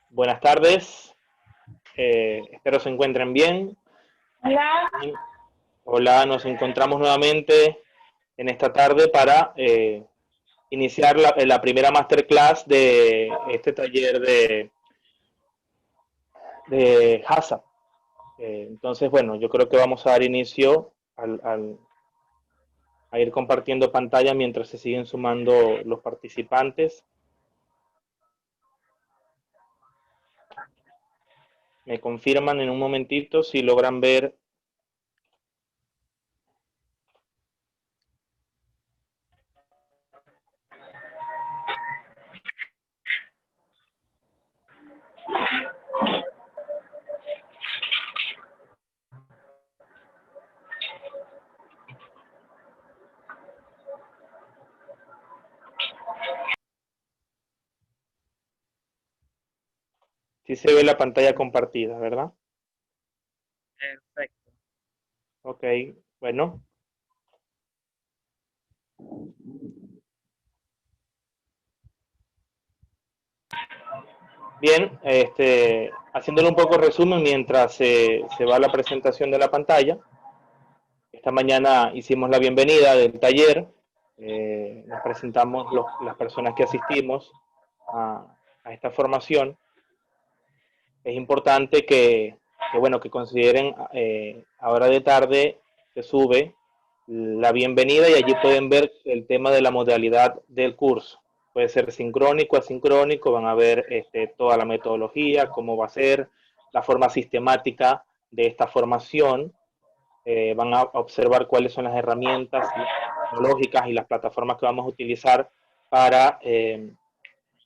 Buenas tardes, espero se encuentren bien. Hola, Hola, nos encontramos nuevamente en esta tarde para iniciar la primera masterclass de este taller de HACCP. Entonces, bueno, yo creo que vamos a dar inicio a ir compartiendo pantalla mientras se siguen sumando los participantes. Me confirman en un momentito si logran ver. Si se ve la pantalla compartida, ¿verdad? perfecto. Ok, bueno. Bien, haciéndole un poco resumen mientras se va la presentación de la pantalla. Esta mañana hicimos la bienvenida del taller, nos presentamos las personas que asistimos a esta formación. Es importante bueno, que consideren, ahora de tarde se sube la bienvenida y allí pueden ver el tema de la modalidad del curso. Puede ser sincrónico, asincrónico, van a ver toda la metodología, cómo va a ser, la forma sistemática de esta formación. Van a observar cuáles son las herramientas tecnológicas y las plataformas que vamos a utilizar para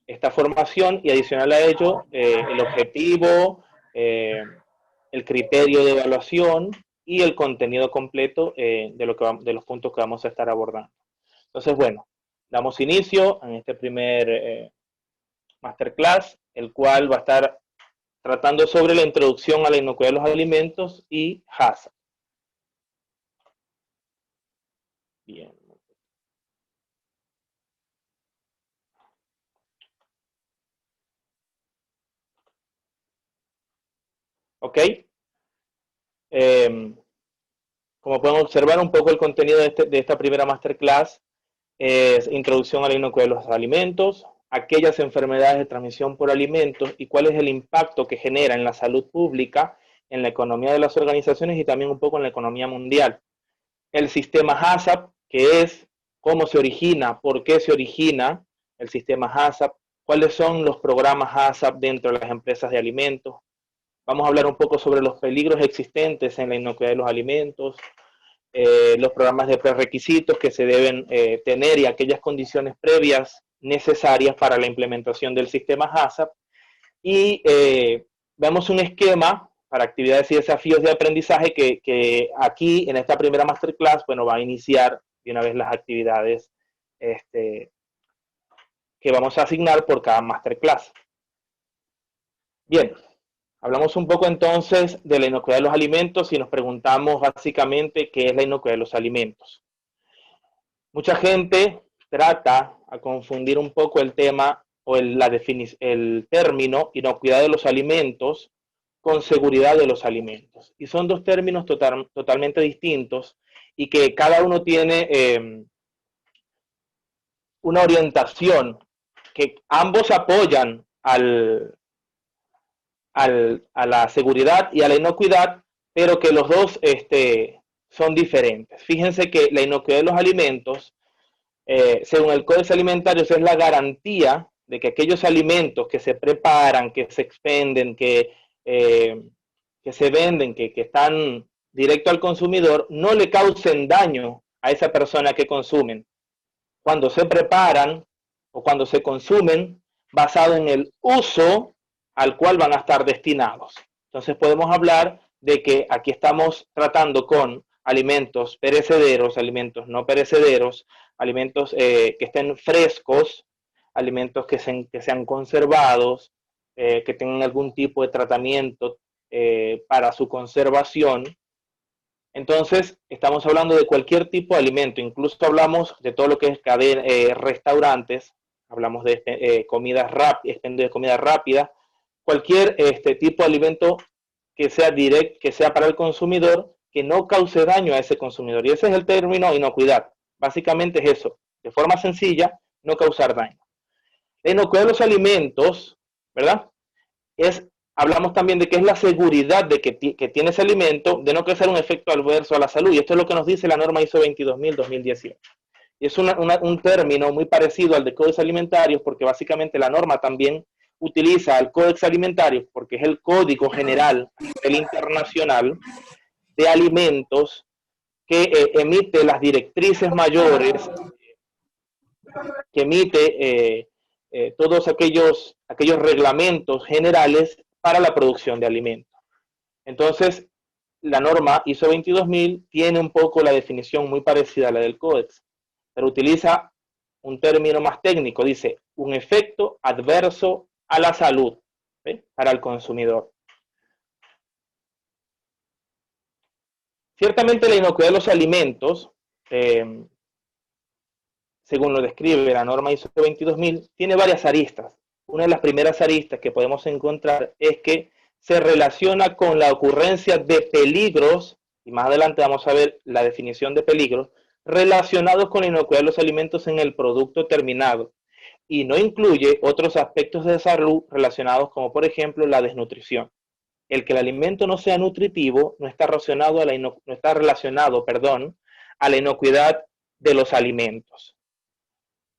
esta formación, y adicional a ello, el objetivo, el criterio de evaluación y el contenido completo de los puntos que vamos a estar abordando. Entonces, bueno, damos inicio en este primer masterclass, el cual va a estar tratando sobre la introducción a la inocuidad de los alimentos y HACCP. Bien. ¿Ok? Como pueden observar, un poco el contenido de esta primera masterclass es introducción a la inocuidad de los alimentos, aquellas enfermedades de transmisión por alimentos y cuál es el impacto que genera en la salud pública, en la economía de las organizaciones y también un poco en la economía mundial. El sistema HACCP, que es cómo se origina, por qué se origina el sistema HACCP, cuáles son los programas HACCP dentro de las empresas de alimentos. Vamos a hablar un poco sobre los peligros existentes en la inocuidad de los alimentos, los programas de prerequisitos que se deben tener y aquellas condiciones previas necesarias para la implementación del sistema HACCP. Y vemos un esquema para actividades y desafíos de aprendizaje que aquí en esta primera masterclass, bueno, va a iniciar de una vez las actividades que vamos a asignar por cada masterclass. Bien, hablamos un poco entonces de la inocuidad de los alimentos y nos preguntamos básicamente qué es la inocuidad de los alimentos. Mucha gente trata a confundir un poco el tema o el término inocuidad de los alimentos con seguridad de los alimentos. Y son dos términos totalmente distintos y que cada uno tiene una orientación que ambos apoyan a la seguridad y a la inocuidad, pero que los dos son diferentes. Fíjense que la inocuidad de los alimentos, según el Códice Alimentario, es la garantía de que aquellos alimentos que se preparan, que se expenden, que se venden, que están directo al consumidor, no le causen daño a esa persona que consumen. Cuando se preparan o cuando se consumen, basado en el uso al cual van a estar destinados. Entonces podemos hablar de que aquí estamos tratando con alimentos perecederos, alimentos no perecederos, alimentos que estén frescos, alimentos que sean conservados, que tengan algún tipo de tratamiento para su conservación. Entonces, estamos hablando de cualquier tipo de alimento, incluso hablamos de todo lo que es restaurantes, hablamos de comida rápida, cualquier tipo de alimento que sea directo, que sea para el consumidor, que no cause daño a ese consumidor. Y ese es el término inocuidad. Básicamente es eso, de forma sencilla, no causar daño. La inocuidad de los alimentos, ¿verdad? Hablamos también de que es la seguridad de que tiene ese alimento de no causar un efecto adverso a la salud. Y esto es lo que nos dice la norma ISO 22000-2018. Y es un término muy parecido al de códex alimentarios, porque básicamente la norma también utiliza el códex alimentario, porque es el código general del internacional de alimentos que emite las directrices mayores, que emite todos aquellos reglamentos generales para la producción de alimentos. Entonces, la norma ISO 22000 tiene un poco la definición muy parecida a la del códex, pero utiliza un término más técnico, dice un efecto adverso a la salud, ¿sí?, para el consumidor. Ciertamente la inocuidad de los alimentos, según lo describe la norma ISO 22000, tiene varias aristas. Una de las primeras aristas que podemos encontrar es que se relaciona con la ocurrencia de peligros, y más adelante vamos a ver la definición de peligros, relacionados con la inocuidad de los alimentos en el producto terminado, y no incluye otros aspectos de salud relacionados como por ejemplo la desnutrición. El que el alimento no sea nutritivo no está relacionado a la inocuidad de los alimentos.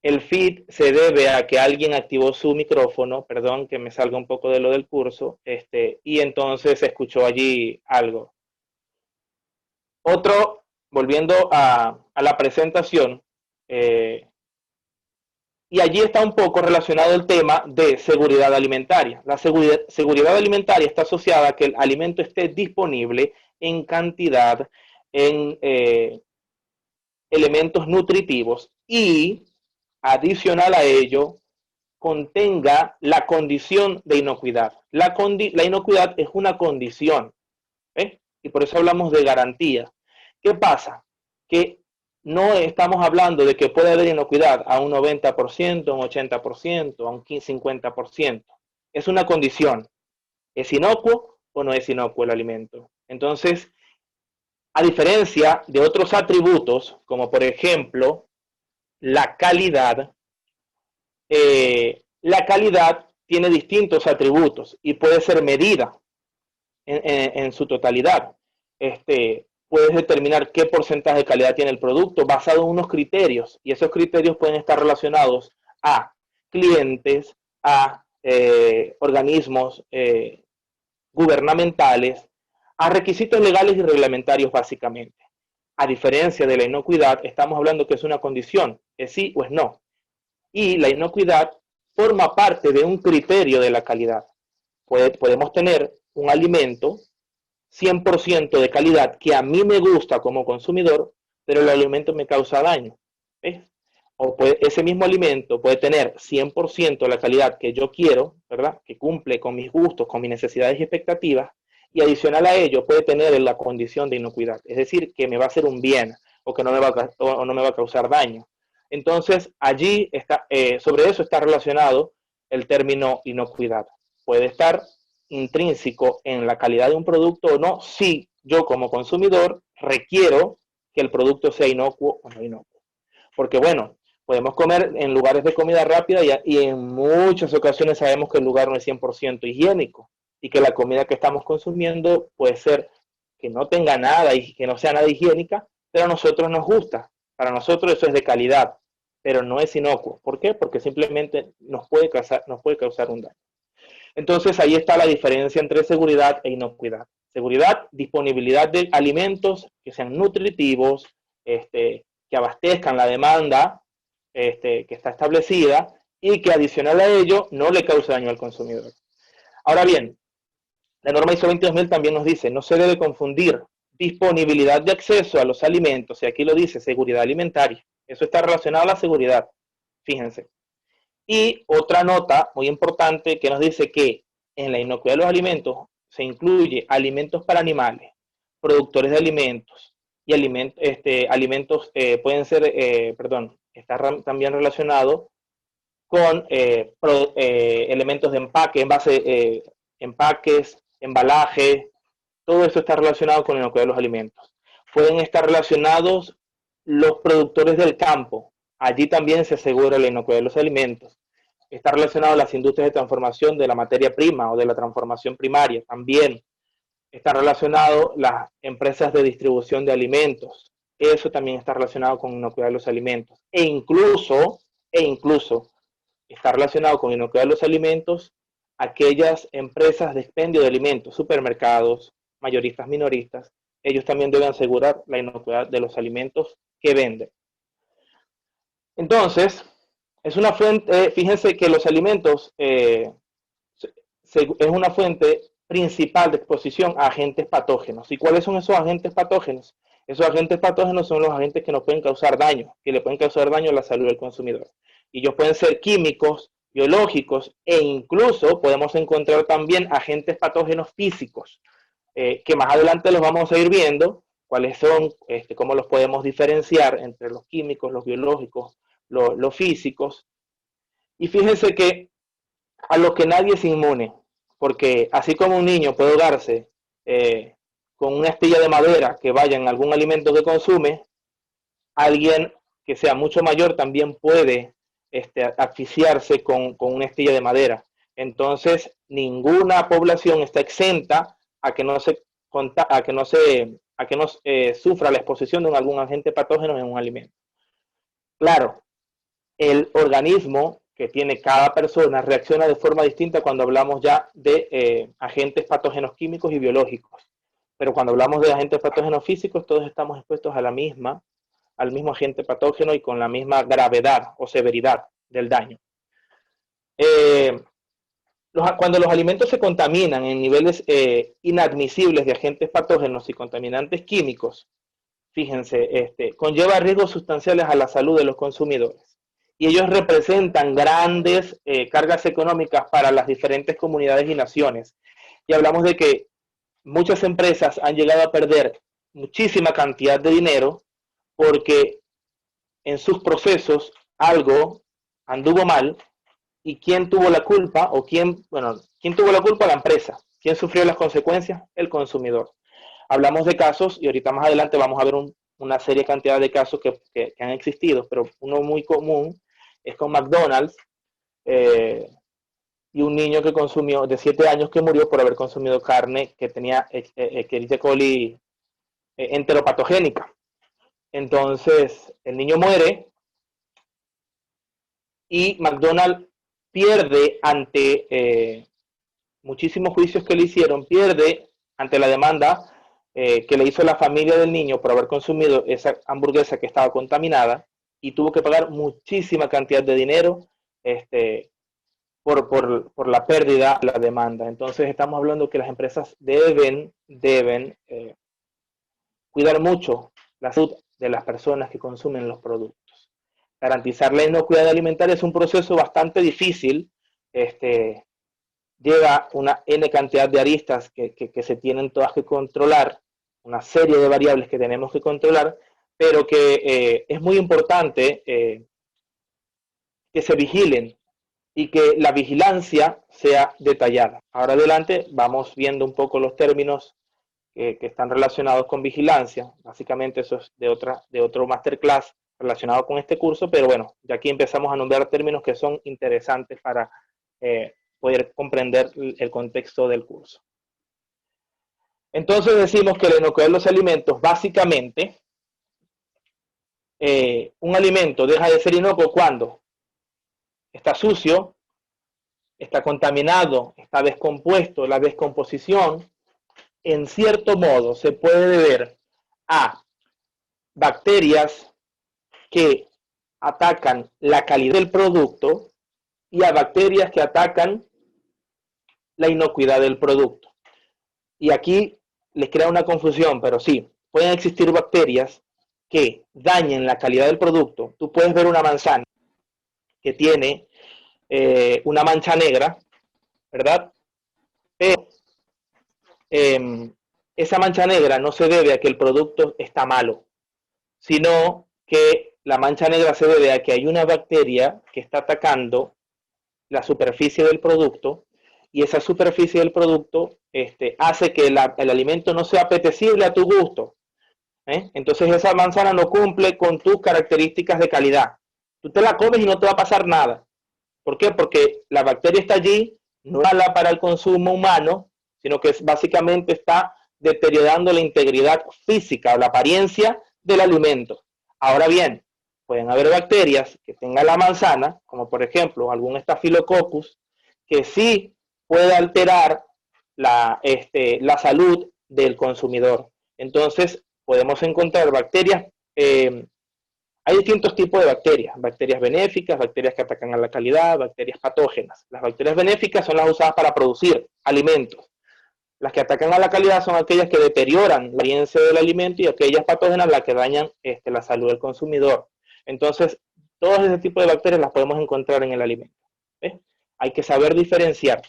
El feed se debe a que alguien activó su micrófono, perdón que me salga un poco de lo del curso, y entonces se escuchó allí algo. Otro, volviendo a la presentación, y allí está un poco relacionado el tema de seguridad alimentaria. La seguridad alimentaria está asociada a que el alimento esté disponible en cantidad, en elementos nutritivos y, adicional a ello, contenga la condición de inocuidad. La inocuidad es una condición, ¿eh? Y por eso hablamos de garantía. ¿Qué pasa? Que no estamos hablando de que puede haber inocuidad a un 90%, a un 80%, a un 50%. Es una condición. ¿Es inocuo o no es inocuo el alimento? Entonces, a diferencia de otros atributos, como por ejemplo la calidad tiene distintos atributos y puede ser medida en su totalidad. Puedes determinar qué porcentaje de calidad tiene el producto basado en unos criterios, y esos criterios pueden estar relacionados a clientes, a organismos gubernamentales, a requisitos legales y reglamentarios básicamente. A diferencia de la inocuidad, estamos hablando que es una condición, es sí o es no. Y la inocuidad forma parte de un criterio de la calidad. Podemos tener un alimento 100% de calidad que a mí me gusta como consumidor, pero el alimento me causa daño. ¿Ves? O ese mismo alimento puede tener 100% la calidad que yo quiero, ¿verdad?, que cumple con mis gustos, con mis necesidades y expectativas, y adicional a ello puede tener la condición de inocuidad, es decir, que me va a hacer un bien o que no me va a causar daño. Entonces, allí está, sobre eso está relacionado el término inocuidad. Puede estar intrínseco en la calidad de un producto o no, si yo como consumidor requiero que el producto sea inocuo o no inocuo. Porque bueno, podemos comer en lugares de comida rápida y en muchas ocasiones sabemos que el lugar no es 100% higiénico y que la comida que estamos consumiendo puede ser que no tenga nada y que no sea nada higiénica, pero a nosotros nos gusta. Para nosotros eso es de calidad, pero no es inocuo. ¿Por qué? Porque simplemente nos puede causar un daño. Entonces ahí está la diferencia entre seguridad e inocuidad. Seguridad, disponibilidad de alimentos que sean nutritivos, que abastezcan la demanda que está establecida y que adicional a ello no le cause daño al consumidor. Ahora bien, la norma ISO 22000 también nos dice, no se debe confundir disponibilidad de acceso a los alimentos, y aquí lo dice, seguridad alimentaria. Eso está relacionado a la seguridad, fíjense. Y otra nota muy importante que nos dice que en la inocuidad de los alimentos se incluye alimentos para animales, productores de alimentos y alimentos pueden ser, está también relacionado con elementos de empaque, empaques, embalaje, todo esto está relacionado con la inocuidad de los alimentos. Pueden estar relacionados los productores del campo. Allí también se asegura la inocuidad de los alimentos. Está relacionado a las industrias de transformación de la materia prima o de la transformación primaria. También está relacionado las empresas de distribución de alimentos. Eso también está relacionado con inocuidad de los alimentos. E incluso está relacionado con inocuidad de los alimentos aquellas empresas de expendio de alimentos, supermercados, mayoristas, minoristas. Ellos también deben asegurar la inocuidad de los alimentos que venden. Entonces, es una fuente, fíjense que los alimentos es una fuente principal de exposición a agentes patógenos. ¿Y cuáles son esos agentes patógenos? Esos agentes patógenos son los agentes que nos pueden causar daño, que le pueden causar daño a la salud del consumidor. Y ellos pueden ser químicos, biológicos e incluso podemos encontrar también agentes patógenos físicos, que más adelante los vamos a ir viendo, cuáles son, cómo los podemos diferenciar entre los químicos, los biológicos, los físicos. Y fíjense que a lo que nadie es inmune, porque así como un niño puede ahogarse con una astilla de madera que vaya en algún alimento que consume, alguien que sea mucho mayor también puede asfixiarse con una astilla de madera. Entonces, ninguna población está exenta a que no sufra la exposición de algún agente patógeno en un alimento. Claro, el organismo que tiene cada persona reacciona de forma distinta cuando hablamos ya de agentes patógenos químicos y biológicos. Pero cuando hablamos de agentes patógenos físicos, todos estamos expuestos al mismo agente patógeno y con la misma gravedad o severidad del daño. Cuando los alimentos se contaminan en niveles inadmisibles de agentes patógenos y contaminantes químicos, fíjense, conlleva riesgos sustanciales a la salud de los consumidores. Y ellos representan grandes cargas económicas para las diferentes comunidades y naciones. Y hablamos de que muchas empresas han llegado a perder muchísima cantidad de dinero porque en sus procesos algo anduvo mal. ¿Y quién tuvo la culpa? ¿Quién tuvo la culpa? La empresa. ¿Quién sufrió las consecuencias? El consumidor. Hablamos de casos, y ahorita más adelante vamos a ver una serie cantidad de casos que han existido, pero uno muy común es con McDonald's y un niño que consumió, de 7 años, que murió por haber consumido carne que tenía Escherichia coli enteropatogénica. Entonces, el niño muere y McDonald's pierde ante muchísimos juicios que le hicieron, pierde ante la demanda que le hizo la familia del niño por haber consumido esa hamburguesa que estaba contaminada y tuvo que pagar muchísima cantidad de dinero por la pérdida de la demanda. Entonces estamos hablando que las empresas deben cuidar mucho la salud de las personas que consumen los productos. Garantizar la inocuidad alimentaria es un proceso bastante difícil, lleva una N cantidad de aristas que se tienen todas que controlar, una serie de variables que tenemos que controlar, pero que es muy importante que se vigilen y que la vigilancia sea detallada. Ahora adelante vamos viendo un poco los términos que están relacionados con vigilancia. Básicamente eso es de otro masterclass relacionado con este curso, pero bueno, ya aquí empezamos a nombrar términos que son interesantes para poder comprender el contexto del curso. Entonces decimos que la inocuidad de los alimentos, básicamente, un alimento deja de ser inocuo cuando está sucio, está contaminado, está descompuesto. La descomposición, en cierto modo, se puede deber a bacterias que atacan la calidad del producto y a bacterias que atacan la inocuidad del producto. Y aquí les crea una confusión, pero sí, pueden existir bacterias que dañen la calidad del producto. Tú puedes ver una manzana que tiene una mancha negra, ¿verdad? Pero esa mancha negra no se debe a que el producto está malo, sino que la mancha negra se debe a que hay una bacteria que está atacando la superficie del producto y esa superficie del producto hace que el alimento no sea apetecible a tu gusto. Entonces esa manzana no cumple con tus características de calidad. Tú te la comes y no te va a pasar nada. ¿Por qué? Porque la bacteria está allí, no es mala para el consumo humano, sino que básicamente está deteriorando la integridad física o la apariencia del alimento. Ahora bien, pueden haber bacterias que tengan la manzana, como por ejemplo algún Staphylococcus, que sí puede alterar la salud del consumidor. Entonces, podemos encontrar bacterias, hay distintos tipos de bacterias benéficas, bacterias que atacan a la calidad, bacterias patógenas. Las bacterias benéficas son las usadas para producir alimentos. Las que atacan a la calidad son aquellas que deterioran la apariencia del alimento y aquellas patógenas las que dañan la salud del consumidor. Entonces, todos ese tipo de bacterias las podemos encontrar en el alimento. Hay que saber diferenciar.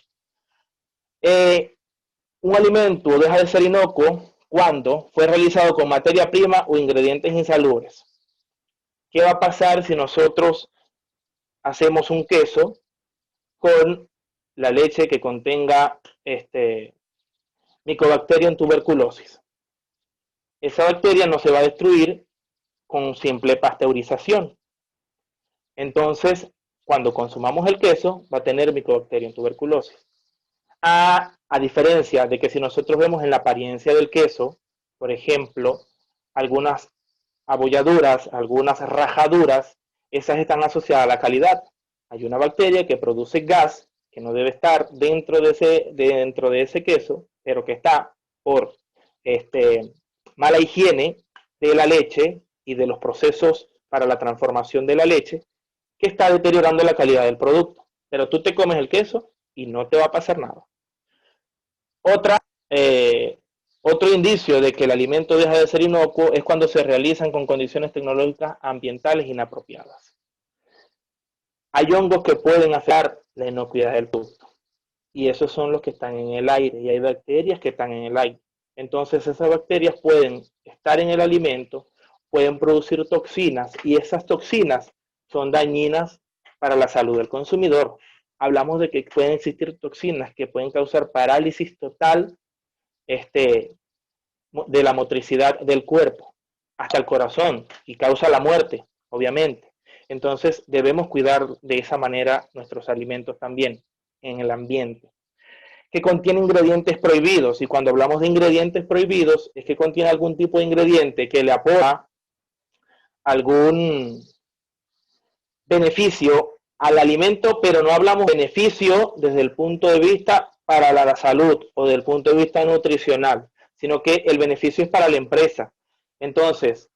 Un alimento deja de ser inocuo cuando fue realizado con materia prima o ingredientes insalubres. ¿Qué va a pasar si nosotros hacemos un queso con la leche que contenga Mycobacterium tuberculosis? Esa bacteria no se va a destruir con simple pasteurización. Entonces, cuando consumamos el queso, va a tener Mycobacterium tuberculosis. A diferencia de que si nosotros vemos en la apariencia del queso, por ejemplo, algunas abolladuras, algunas rajaduras, esas están asociadas a la calidad. Hay una bacteria que produce gas que no debe estar dentro de ese queso, pero que está por mala higiene de la leche y de los procesos para la transformación de la leche, que está deteriorando la calidad del producto. Pero tú te comes el queso y no te va a pasar nada. Otro indicio de que el alimento deja de ser inocuo es cuando se realizan con condiciones tecnológicas ambientales inapropiadas. Hay hongos que pueden afectar la inocuidad del producto y esos son los que están en el aire y hay bacterias que están en el aire. Entonces esas bacterias pueden estar en el alimento, pueden producir toxinas y esas toxinas son dañinas para la salud del consumidor. Hablamos de que pueden existir toxinas que pueden causar parálisis total de la motricidad del cuerpo hasta el corazón y causa la muerte, obviamente. Entonces debemos cuidar de esa manera nuestros alimentos también en el ambiente. Que contiene ingredientes prohibidos, y cuando hablamos de ingredientes prohibidos es que contiene algún tipo de ingrediente que le aporta algún beneficio al alimento, pero no hablamos de beneficio desde el punto de vista para la salud o desde el punto de vista nutricional, sino que el beneficio es para la empresa. Entonces,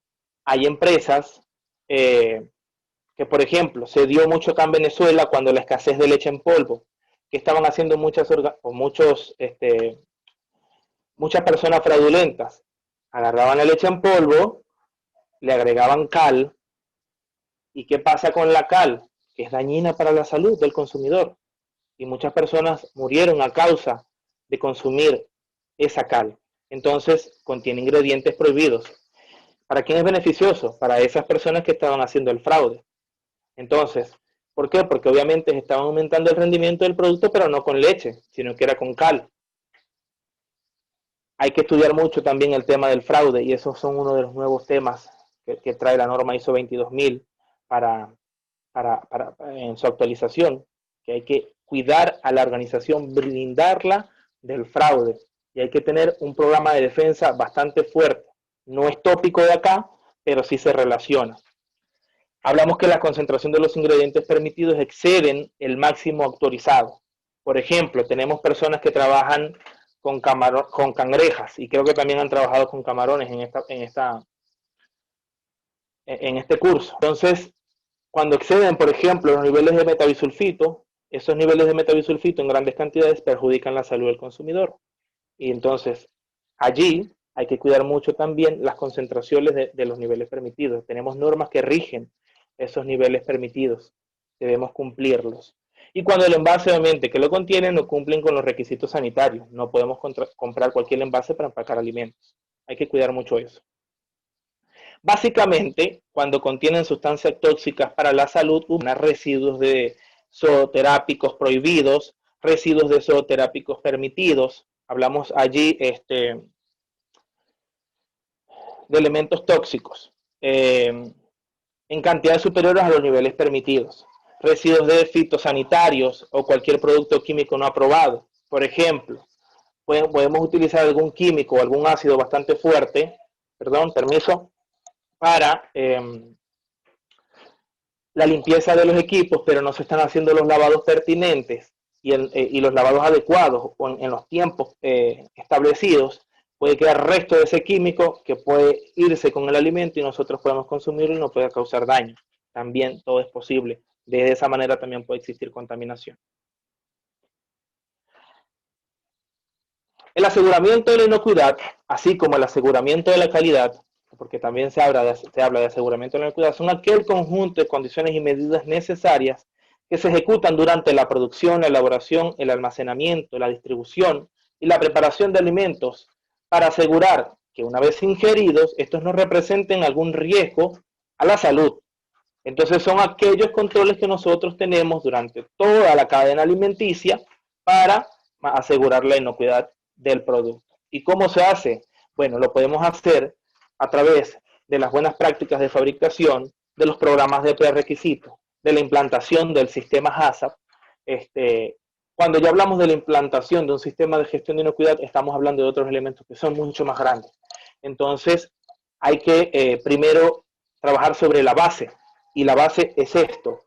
hay empresas que, por ejemplo, se dio mucho acá en Venezuela cuando la escasez de leche en polvo, que estaban haciendo muchas personas fraudulentas. Agarraban la leche en polvo, le agregaban cal. ¿Y qué pasa con la cal? Que es dañina para la salud del consumidor. Y muchas personas murieron a causa de consumir esa cal. Entonces, contiene ingredientes prohibidos. ¿Para quién es beneficioso? Para esas personas que estaban haciendo el fraude. Entonces, ¿por qué? Porque obviamente estaban aumentando el rendimiento del producto, pero no con leche, sino que era con cal. Hay que estudiar mucho también el tema del fraude y esos son uno de los nuevos temas que trae la norma ISO 22000 en su actualización, que hay que cuidar a la organización, blindarla del fraude y hay que tener un programa de defensa bastante fuerte. No es tópico de acá, pero sí se relaciona. Hablamos que la concentración de los ingredientes permitidos exceden el máximo autorizado. Por ejemplo, tenemos personas que trabajan con cangrejas y creo que también han trabajado con camarones en este curso. Entonces, cuando exceden, por ejemplo, los niveles de metabisulfito, esos niveles de metabisulfito en grandes cantidades perjudican la salud del consumidor. Y entonces, allí hay que cuidar mucho también las concentraciones de los niveles permitidos. Tenemos normas que rigen esos niveles permitidos. Debemos cumplirlos. Y cuando el envase, obviamente, que lo contiene, no cumplen con los requisitos sanitarios. No podemos comprar cualquier envase para empacar alimentos. Hay que cuidar mucho eso. Básicamente, cuando contienen sustancias tóxicas para la salud humana, residuos de zooterápicos prohibidos, residuos de zooterápicos permitidos. Hablamos allí de elementos tóxicos en cantidades superiores a los niveles permitidos. Residuos de fitosanitarios o cualquier producto químico no aprobado. Por ejemplo, podemos utilizar algún químico o algún ácido bastante fuerte, para la limpieza de los equipos, pero no se están haciendo los lavados pertinentes y los lavados adecuados o en los tiempos establecidos, puede quedar resto de ese químico que puede irse con el alimento y nosotros podemos consumirlo y nos puede causar daño. También todo es posible. De esa manera también puede existir contaminación. El aseguramiento de la inocuidad, así como el aseguramiento de la calidad, porque también se habla de aseguramiento de la inocuidad, son aquel conjunto de condiciones y medidas necesarias que se ejecutan durante la producción, la elaboración, el almacenamiento, la distribución y la preparación de alimentos para asegurar que una vez ingeridos, estos no representen algún riesgo a la salud. Entonces son aquellos controles que nosotros tenemos durante toda la cadena alimenticia para asegurar la inocuidad del producto. ¿Y cómo se hace? Bueno, lo podemos hacer a través de las buenas prácticas de fabricación, de los programas de prerequisito, de la implantación del sistema HACCP. Cuando ya hablamos de la implantación de un sistema de gestión de inocuidad, estamos hablando de otros elementos que son mucho más grandes. Entonces, hay que primero trabajar sobre la base, y la base es esto.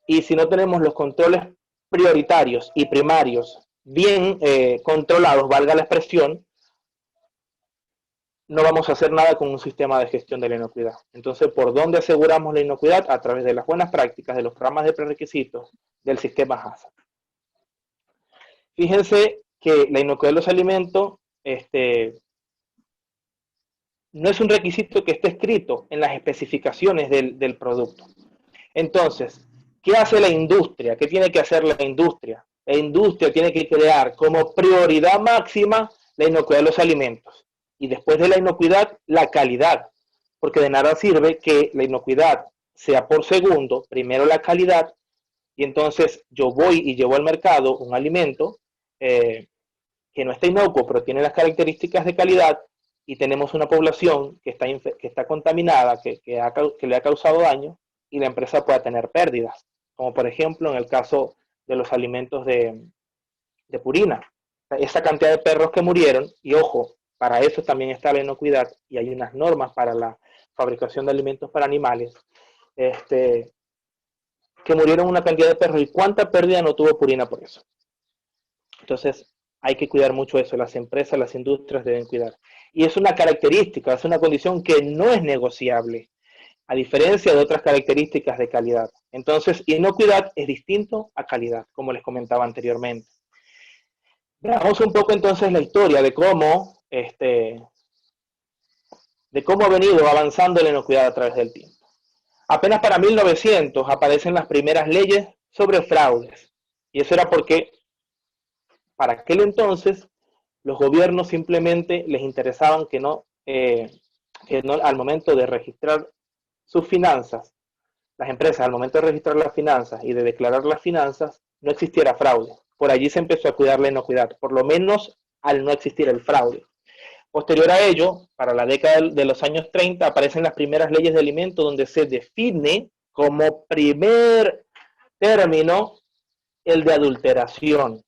Y si no tenemos los controles prioritarios y primarios bien controlados, valga la expresión, no vamos a hacer nada con un sistema de gestión de la inocuidad. Entonces, ¿por dónde aseguramos la inocuidad? A través de las buenas prácticas, de los programas de prerequisitos, del sistema HACCP. Fíjense que la inocuidad de los alimentos no es un requisito que esté escrito en las especificaciones del producto. Entonces, ¿qué hace la industria? ¿Qué tiene que hacer la industria? La industria tiene que crear como prioridad máxima la inocuidad de los alimentos. Y después de la inocuidad, la calidad. Porque de nada sirve que la inocuidad sea por segundo, primero la calidad, y entonces yo voy y llevo al mercado un alimento que no está inocuo, pero tiene las características de calidad, y tenemos una población que está contaminada, que le ha causado daño, y la empresa pueda tener pérdidas, como por ejemplo en el caso de los alimentos de Purina. Esa cantidad de perros que murieron, y ojo, para eso también está la inocuidad, y hay unas normas para la fabricación de alimentos para animales, que murieron una cantidad de perros, y cuánta pérdida no tuvo Purina por eso. Entonces, hay que cuidar mucho eso, las empresas, las industrias deben cuidar. Y es una característica, es una condición que no es negociable, a diferencia de otras características de calidad. Entonces, inocuidad es distinto a calidad, como les comentaba anteriormente. Veamos un poco entonces la historia de cómo ha venido avanzando la inocuidad a través del tiempo. Apenas para 1900 aparecen las primeras leyes sobre fraudes. Y eso era porque para aquel entonces los gobiernos simplemente les interesaban que no al momento de registrar sus finanzas, las empresas al momento de registrar las finanzas y de declarar las finanzas, no existiera fraude. Por allí se empezó a cuidar la inocuidad, por lo menos al no existir el fraude. Posterior a ello, para la década de los años 30, aparecen las primeras leyes de alimentos donde se define como primer término el de adulteración.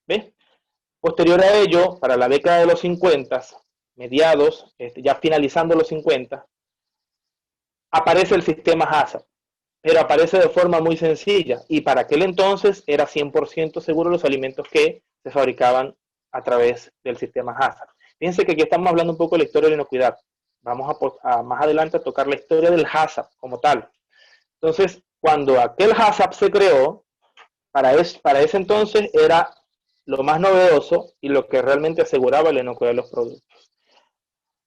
¿Ves? Posterior a ello, para la década de los 50, mediados, ya finalizando los 50, aparece el sistema HACCP, pero aparece de forma muy sencilla, y para aquel entonces era 100% seguro los alimentos que se fabricaban a través del sistema HACCP. Fíjense que aquí estamos hablando un poco de la historia de la inocuidad. Vamos a más adelante a tocar la historia del HACCP como tal. Entonces, cuando aquel HACCP se creó, para ese entonces era lo más novedoso y lo que realmente aseguraba la inocuidad de los productos.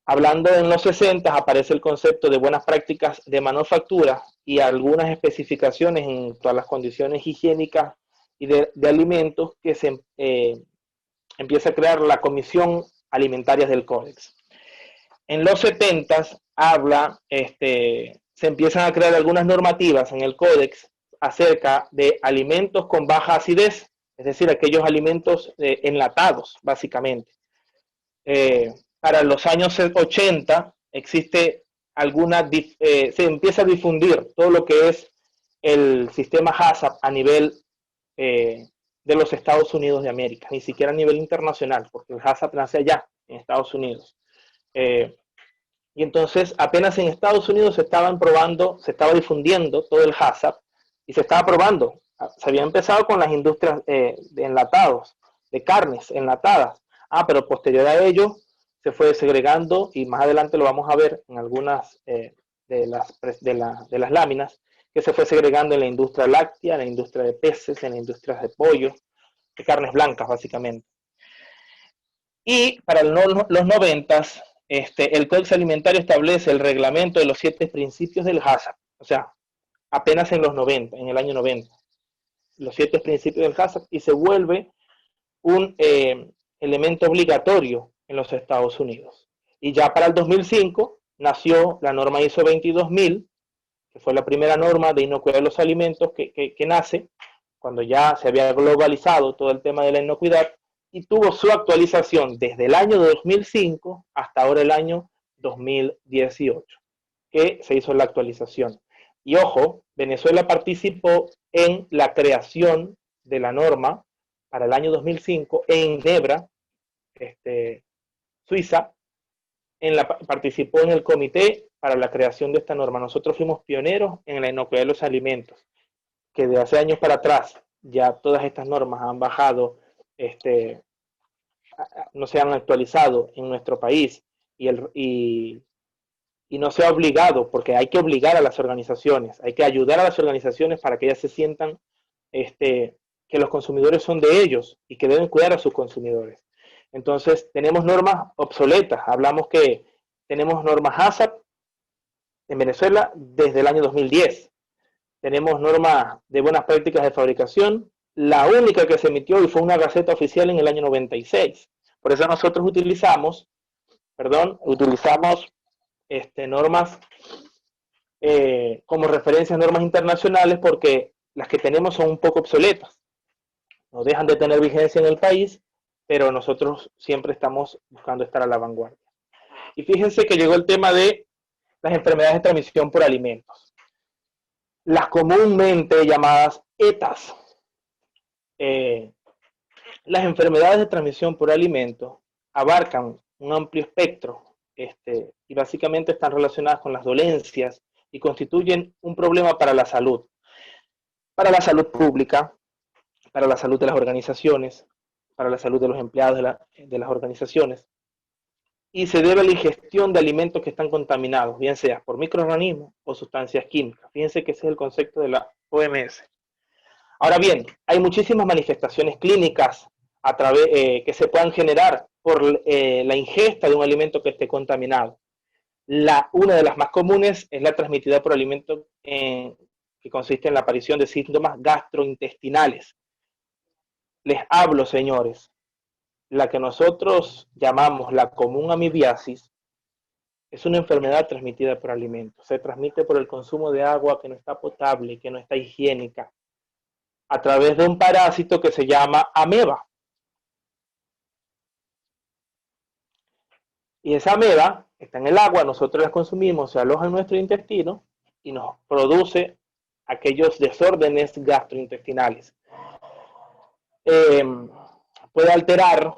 Hablando en los 60 aparece el concepto de buenas prácticas de manufactura y algunas especificaciones en todas las condiciones higiénicas y de alimentos que se empieza a crear la Comisión Alimentaria del Códex. En los 70 se empiezan a crear algunas normativas en el Códex acerca de alimentos con baja acidez es decir, aquellos alimentos enlatados, básicamente. Para los años 80 existe se empieza a difundir todo lo que es el sistema HACCP a nivel de los Estados Unidos de América, ni siquiera a nivel internacional, porque el HACCP nace allá, en Estados Unidos. Y entonces apenas en Estados Unidos se estaban probando, se estaba difundiendo todo el HACCP y se estaba probando. Se había empezado con las industrias de enlatados, de carnes enlatadas. Pero posterior a ello se fue segregando y más adelante lo vamos a ver en algunas de las láminas, que se fue segregando en la industria láctea, en la industria de peces, en la industria de pollo, de carnes blancas básicamente. Y para los 90, el Código Alimentario establece el reglamento de los 7 principios del HACCP, o sea, apenas en los 90, en el año 90, los 7 principios del HACCP, y se vuelve un elemento obligatorio en los Estados Unidos. Y ya para el 2005 nació la norma ISO 22000, que fue la primera norma de inocuidad de los alimentos que nace cuando ya se había globalizado todo el tema de la inocuidad, y tuvo su actualización desde el año 2005 hasta ahora el año 2018, que se hizo la actualización. Y ojo, Venezuela participó en la creación de la norma para el año 2005 en Ginebra, Suiza, participó en el comité para la creación de esta norma. Nosotros fuimos pioneros en la inocuidad de los alimentos, que de hace años para atrás ya todas estas normas han bajado, no se han actualizado en nuestro país y no se ha obligado, porque hay que obligar a las organizaciones, hay que ayudar a las organizaciones para que ellas se sientan que los consumidores son de ellos y que deben cuidar a sus consumidores. Entonces, tenemos normas obsoletas. Hablamos que tenemos normas HACCP en Venezuela desde el año 2010. Tenemos normas de buenas prácticas de fabricación. La única que se emitió y fue una gaceta oficial en el año 96. Por eso nosotros utilizamos normas como referencias, normas internacionales, porque las que tenemos son un poco obsoletas. No dejan de tener vigencia en el país, pero nosotros siempre estamos buscando estar a la vanguardia. Y fíjense que llegó el tema de las enfermedades de transmisión por alimentos. Las comúnmente llamadas ETAs. Las enfermedades de transmisión por alimentos abarcan un amplio espectro y básicamente están relacionadas con las dolencias y constituyen un problema para la salud pública, para la salud de las organizaciones, para la salud de los empleados de las organizaciones, y se debe a la ingestión de alimentos que están contaminados, bien sea por microorganismos o sustancias químicas. Fíjense que ese es el concepto de la OMS. Ahora bien, hay muchísimas manifestaciones clínicas que se puedan generar por la ingesta de un alimento que esté contaminado. Una de las más comunes es la transmitida por alimentos que consiste en la aparición de síntomas gastrointestinales. Les hablo, señores, la que nosotros llamamos la común amibiasis es una enfermedad transmitida por alimentos. Se transmite por el consumo de agua que no está potable, que no está higiénica, a través de un parásito que se llama ameba. Y esa ameba está en el agua, nosotros la consumimos, se aloja en nuestro intestino y nos produce aquellos desórdenes gastrointestinales. Puede alterar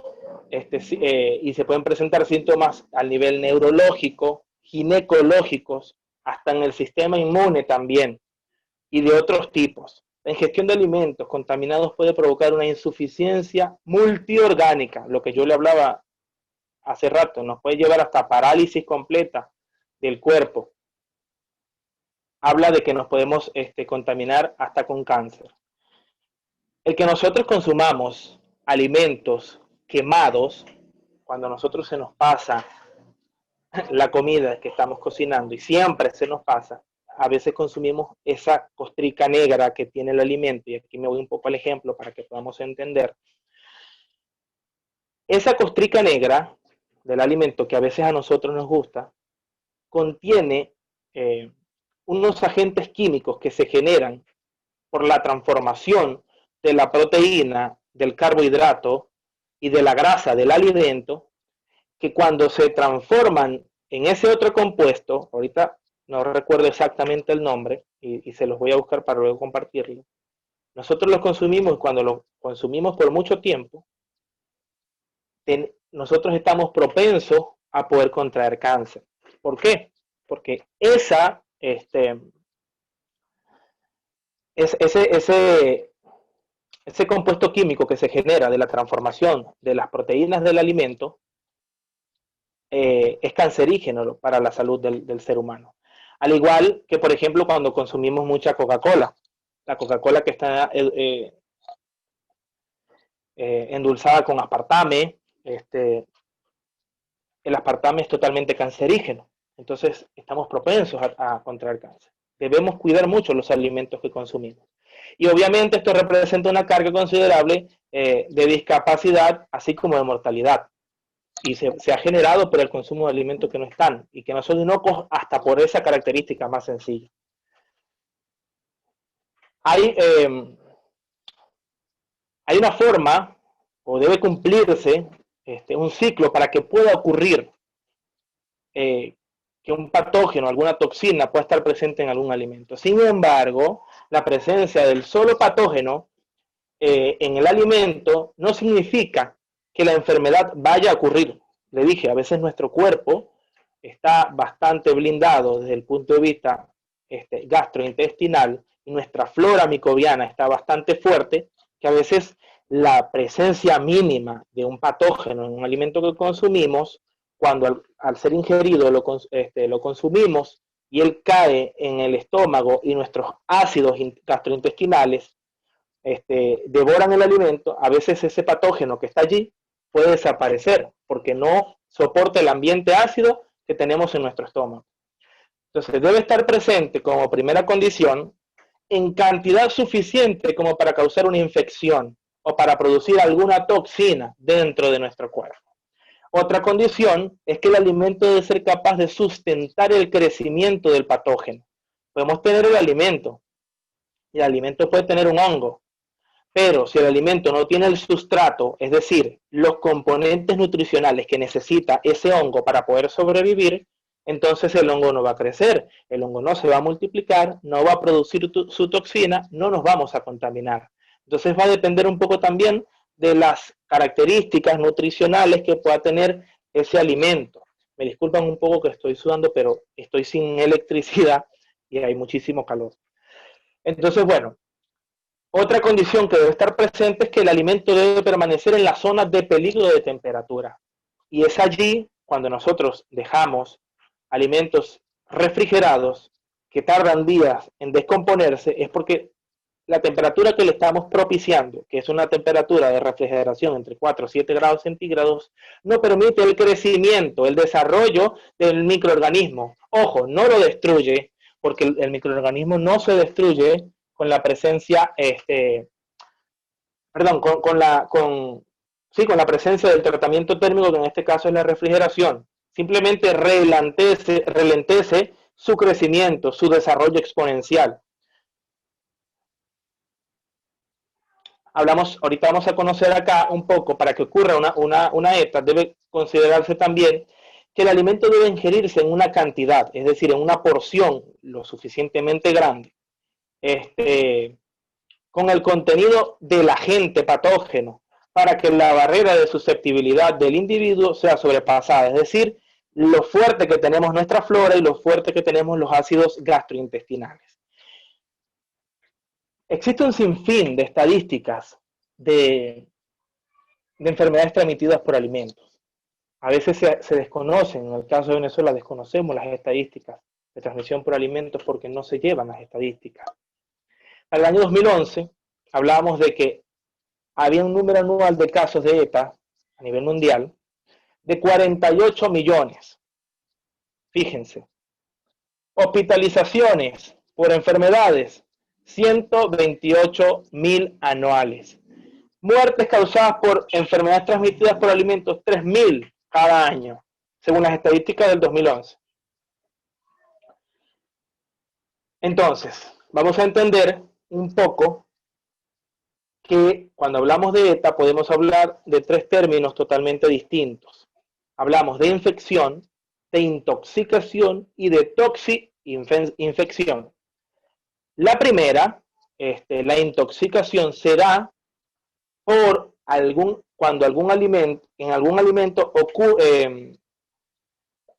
y se pueden presentar síntomas a nivel neurológico, ginecológicos, hasta en el sistema inmune también, y de otros tipos. La ingestión de alimentos contaminados puede provocar una insuficiencia multiorgánica, lo que yo le hablaba hace rato, nos puede llevar hasta parálisis completa del cuerpo. Habla de que nos podemos contaminar hasta con cáncer. El que nosotros consumamos alimentos quemados, cuando a nosotros se nos pasa la comida que estamos cocinando, y siempre se nos pasa, a veces consumimos esa costrica negra que tiene el alimento, y aquí me voy un poco al ejemplo para que podamos entender. Esa costrica negra del alimento que a veces a nosotros nos gusta, contiene unos agentes químicos que se generan por la transformación de la proteína del carbohidrato y de la grasa del alimento, que cuando se transforman en ese otro compuesto, ahorita no recuerdo exactamente el nombre y se los voy a buscar para luego compartirlo, nosotros los consumimos, cuando los consumimos por mucho tiempo, nosotros estamos propensos a poder contraer cáncer. ¿Por qué? Porque ese compuesto químico que se genera de la transformación de las proteínas del alimento es cancerígeno para la salud del ser humano. Al igual que, por ejemplo, cuando consumimos mucha Coca-Cola. La Coca-Cola que está endulzada con aspartame, el aspartame es totalmente cancerígeno. Entonces, estamos propensos a contraer cáncer. Debemos cuidar mucho los alimentos que consumimos. Y obviamente esto representa una carga considerable de discapacidad, así como de mortalidad. Y se ha generado por el consumo de alimentos que no están y que no son inocuos hasta por esa característica más sencilla. Hay una forma, o debe cumplirse, un ciclo para que pueda ocurrir que un patógeno, alguna toxina pueda estar presente en algún alimento. Sin embargo, la presencia del solo patógeno en el alimento no significa que la enfermedad vaya a ocurrir. Le dije, a veces nuestro cuerpo está bastante blindado desde el punto de vista gastrointestinal y nuestra flora microbiana está bastante fuerte, que a veces la presencia mínima de un patógeno en un alimento que consumimos, cuando al ser ingerido lo consumimos y él cae en el estómago y nuestros ácidos gastrointestinales devoran el alimento, a veces ese patógeno que está allí puede desaparecer porque no soporta el ambiente ácido que tenemos en nuestro estómago. Entonces debe estar presente como primera condición en cantidad suficiente como para causar una infección o para producir alguna toxina dentro de nuestro cuerpo. Otra condición es que el alimento debe ser capaz de sustentar el crecimiento del patógeno. Podemos tener el alimento y el alimento puede tener un hongo, pero si el alimento no tiene el sustrato, es decir, los componentes nutricionales que necesita ese hongo para poder sobrevivir, entonces el hongo no va a crecer, el hongo no se va a multiplicar, no va a producir su toxina, no nos vamos a contaminar. Entonces va a depender un poco también de las características nutricionales que pueda tener ese alimento. Me disculpan un poco que estoy sudando, pero estoy sin electricidad y hay muchísimo calor. Entonces, bueno, otra condición que debe estar presente es que el alimento debe permanecer en las zonas de peligro de temperatura. Y es allí cuando nosotros dejamos alimentos refrigerados que tardan días en descomponerse, es porque la temperatura que le estamos propiciando, que es una temperatura de refrigeración entre 4 y 7 grados centígrados, no permite el crecimiento, el desarrollo del microorganismo. Ojo, no lo destruye, porque el microorganismo no se destruye con la presencia, perdón, con la presencia del tratamiento térmico, que en este caso es la refrigeración. Simplemente ralentece su crecimiento, su desarrollo exponencial. Ahorita vamos a conocer acá un poco, para que ocurra una ETA, debe considerarse también que el alimento debe ingerirse en una cantidad, es decir, en una porción lo suficientemente grande, con el contenido del agente patógeno, para que la barrera de susceptibilidad del individuo sea sobrepasada, es decir, lo fuerte que tenemos nuestra flora y lo fuerte que tenemos los ácidos gastrointestinales. Existe un sinfín de estadísticas de enfermedades transmitidas por alimentos. A veces se desconocen, en el caso de Venezuela desconocemos las estadísticas de transmisión por alimentos porque no se llevan las estadísticas. Para el año 2011 hablábamos de que había un número anual de casos de ETA a nivel mundial de 48 millones. Fíjense. Hospitalizaciones por enfermedades, 128.000 anuales. Muertes causadas por enfermedades transmitidas por alimentos, 3.000 cada año, según las estadísticas del 2011. Entonces, vamos a entender un poco que cuando hablamos de ETA podemos hablar de tres términos totalmente distintos. Hablamos de infección, de intoxicación y de toxi-infección. La primera, la intoxicación, se da por cuando en algún alimento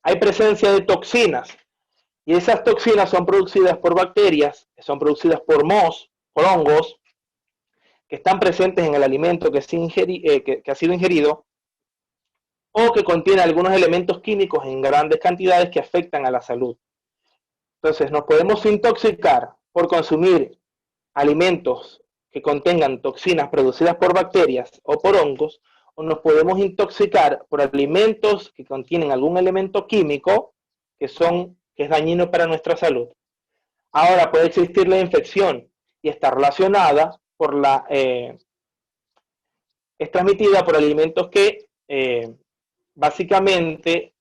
hay presencia de toxinas, y esas toxinas son producidas por bacterias, son producidas por mohos, por hongos, que están presentes en el alimento que ha sido ingerido, o que contiene algunos elementos químicos en grandes cantidades que afectan a la salud. Entonces, nos podemos intoxicar por consumir alimentos que contengan toxinas producidas por bacterias o por hongos, o nos podemos intoxicar por alimentos que contienen algún elemento químico que es dañino para nuestra salud. Ahora puede existir la infección y está relacionada es transmitida por alimentos que básicamente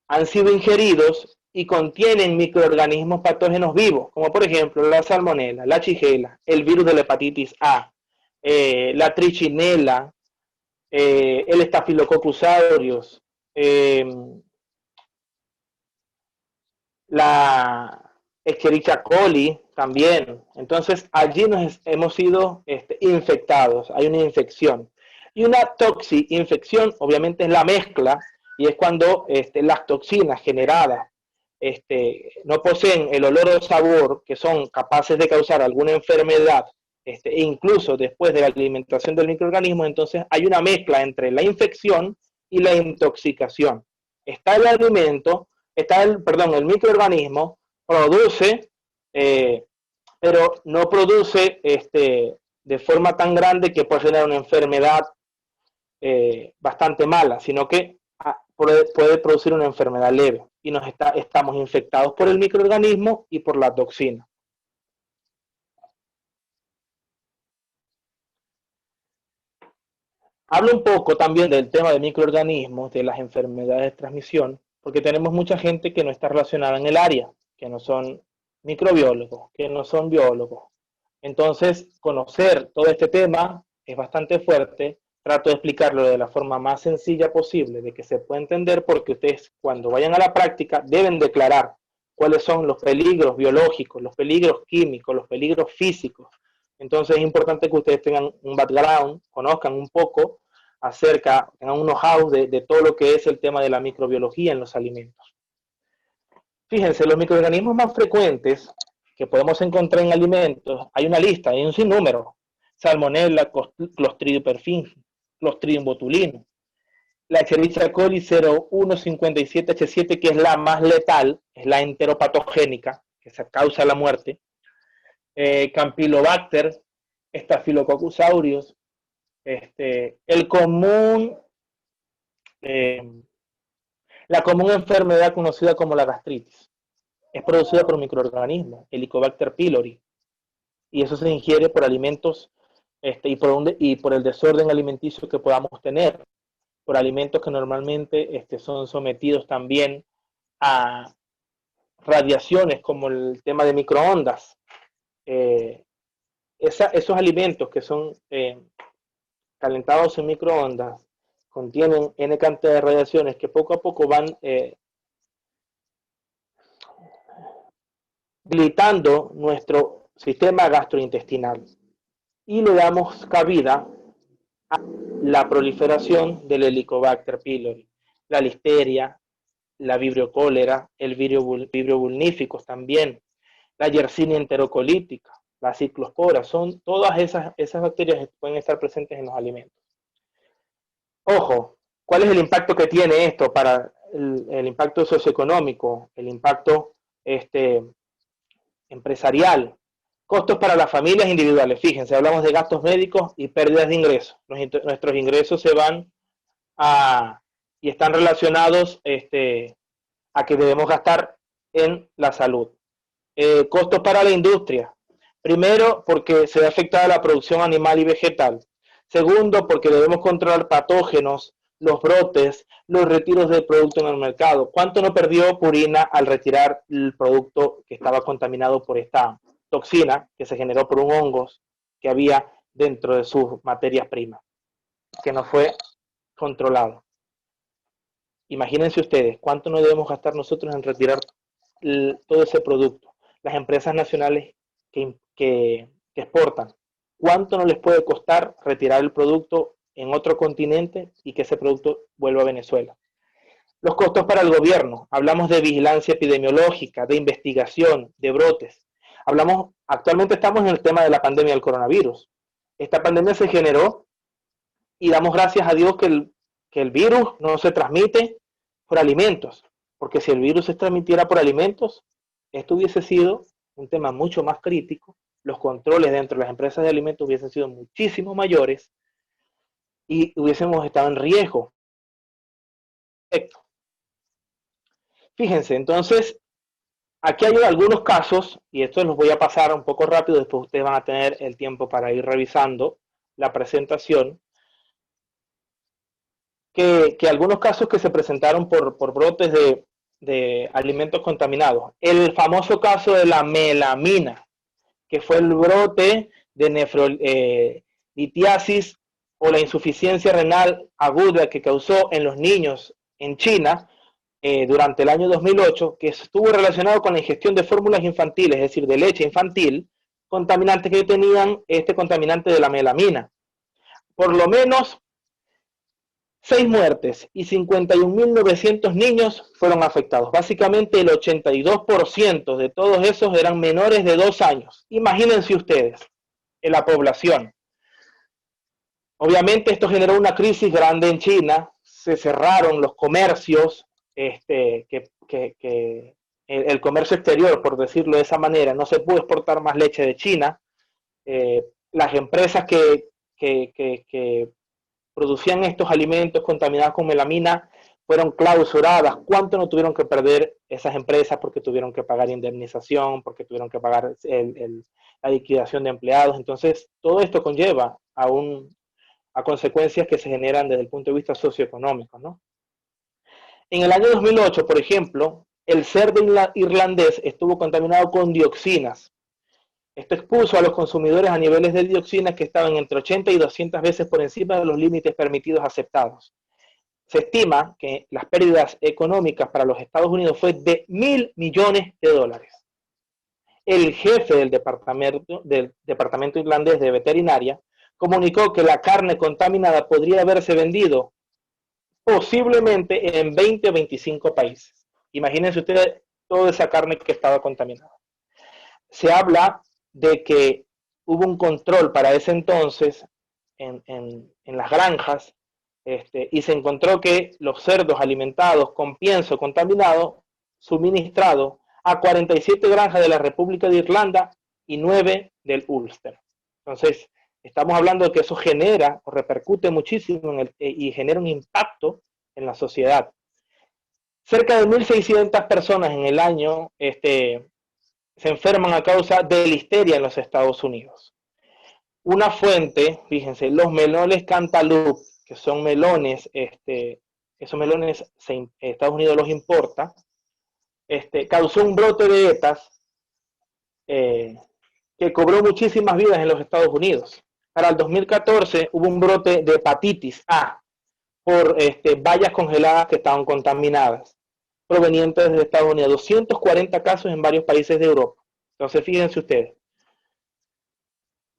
han sido ingeridos y contienen microorganismos patógenos vivos, como por ejemplo la salmonela, la shigella, el virus de la hepatitis A, la trichinela, el Staphylococcus aureus, la Escherichia coli también. Entonces allí hemos sido infectados, hay una infección. Y una toxi-infección obviamente es la mezcla, y es cuando las toxinas generadas no poseen el olor o sabor que son capaces de causar alguna enfermedad, e incluso después de la alimentación del microorganismo. Entonces hay una mezcla entre la infección y la intoxicación. Está el alimento, el microorganismo produce, pero no produce de forma tan grande que pueda generar una enfermedad bastante mala, sino que puede producir una enfermedad leve, y estamos infectados por el microorganismo y por la toxina. Hablo un poco también del tema de microorganismos, de las enfermedades de transmisión, porque tenemos mucha gente que no está relacionada en el área, que no son microbiólogos, que no son biólogos. Entonces, conocer todo este tema es bastante fuerte. Trato de explicarlo de la forma más sencilla posible, de que se pueda entender, porque ustedes cuando vayan a la práctica deben declarar cuáles son los peligros biológicos, los peligros químicos, los peligros físicos. Entonces es importante que ustedes tengan un background, conozcan un poco tengan un know-how de todo lo que es el tema de la microbiología en los alimentos. Fíjense, los microorganismos más frecuentes que podemos encontrar en alimentos, hay una lista, hay un sinnúmero: Salmonella, Clostridium perfringens, Clostridium botulinum, la Escherichia coli 0157H7, que es la más letal, es la enteropatogénica, que se causa la muerte, Campylobacter, Staphylococcus aureus, la común enfermedad conocida como la gastritis es producida por microorganismos, Helicobacter pylori, y eso se ingiere por alimentos y por el desorden alimenticio que podamos tener, por alimentos que normalmente son sometidos también a radiaciones, como el tema de microondas. Esos alimentos que son calentados en microondas contienen N cantidad de radiaciones que poco a poco van debilitando nuestro sistema gastrointestinal, y le damos cabida a la proliferación del Helicobacter pylori, la listeria, la vibrio cólera, el vibrio vulnificus también, la Yersinia enterocolítica, la ciclospora. Son todas esas bacterias que pueden estar presentes en los alimentos. Ojo, ¿cuál es el impacto que tiene esto para el impacto socioeconómico, el impacto empresarial? Costos para las familias individuales. Fíjense, hablamos de gastos médicos y pérdidas de ingresos. Nuestros ingresos se van y están relacionados a que debemos gastar en la salud. Costos para la industria. Primero, porque se ve afectada la producción animal y vegetal. Segundo, porque debemos controlar patógenos, los brotes, los retiros del producto en el mercado. ¿Cuánto no perdió Purina al retirar el producto que estaba contaminado por esta toxina que se generó por un hongo que había dentro de sus materias primas, que no fue controlado. Imagínense ustedes, ¿cuánto no debemos gastar nosotros en retirar todo ese producto? Las empresas nacionales que exportan, ¿cuánto no les puede costar retirar el producto en otro continente y que ese producto vuelva a Venezuela? Los costos para el gobierno, hablamos de vigilancia epidemiológica, de investigación, de brotes. Actualmente estamos en el tema de la pandemia del coronavirus. Esta pandemia se generó y damos gracias a Dios que el virus no se transmite por alimentos, porque si el virus se transmitiera por alimentos, esto hubiese sido un tema mucho más crítico, los controles dentro de las empresas de alimentos hubiesen sido muchísimo mayores y hubiésemos estado en riesgo. Fíjense, entonces, aquí hay algunos casos, y estos los voy a pasar un poco rápido, después ustedes van a tener el tiempo para ir revisando la presentación, que algunos casos que se presentaron por brotes de alimentos contaminados. El famoso caso de la melamina, que fue el brote de nefrolitiasis o la insuficiencia renal aguda que causó en los niños en China durante el año 2008, que estuvo relacionado con la ingestión de fórmulas infantiles, es decir, de leche infantil, contaminantes que tenían este contaminante de la melamina. Por lo menos 6 muertes y 51.900 niños fueron afectados. Básicamente el 82% de todos esos eran menores de 2 años. Imagínense ustedes, en la población. Obviamente esto generó una crisis grande en China, se cerraron los comercios, el comercio exterior, por decirlo de esa manera, no se pudo exportar más leche de China. Las empresas que producían estos alimentos contaminados con melamina fueron clausuradas. ¿Cuánto no tuvieron que perder esas empresas porque tuvieron que pagar indemnización, porque tuvieron que pagar la liquidación de empleados? Entonces, todo esto conlleva a consecuencias que se generan desde el punto de vista socioeconómico, ¿no? En el año 2008, por ejemplo, el cerdo irlandés estuvo contaminado con dioxinas. Esto expuso a los consumidores a niveles de dioxinas que estaban entre 80 y 200 veces por encima de los límites permitidos aceptados. Se estima que las pérdidas económicas para los Estados Unidos fue de $1.000 millones. El jefe del departamento irlandés de veterinaria comunicó que la carne contaminada podría haberse vendido posiblemente en 20 o 25 países. Imagínense ustedes toda esa carne que estaba contaminada. Se habla de que hubo un control para ese entonces en las granjas y se encontró que los cerdos alimentados con pienso contaminado, suministrado a 47 granjas de la República de Irlanda y 9 del Ulster. Entonces, estamos hablando de que eso genera o repercute muchísimo y genera un impacto en la sociedad. Cerca de 1.600 personas en el año se enferman a causa de listeria en los Estados Unidos. Una fuente, fíjense, los melones Cantaloupe, que son melones, esos melones Estados Unidos los importa, causó un brote de ETAs que cobró muchísimas vidas en los Estados Unidos. Para el 2014 hubo un brote de hepatitis A por bayas congeladas que estaban contaminadas, provenientes de Estados Unidos. 240 casos en varios países de Europa. Entonces, fíjense ustedes.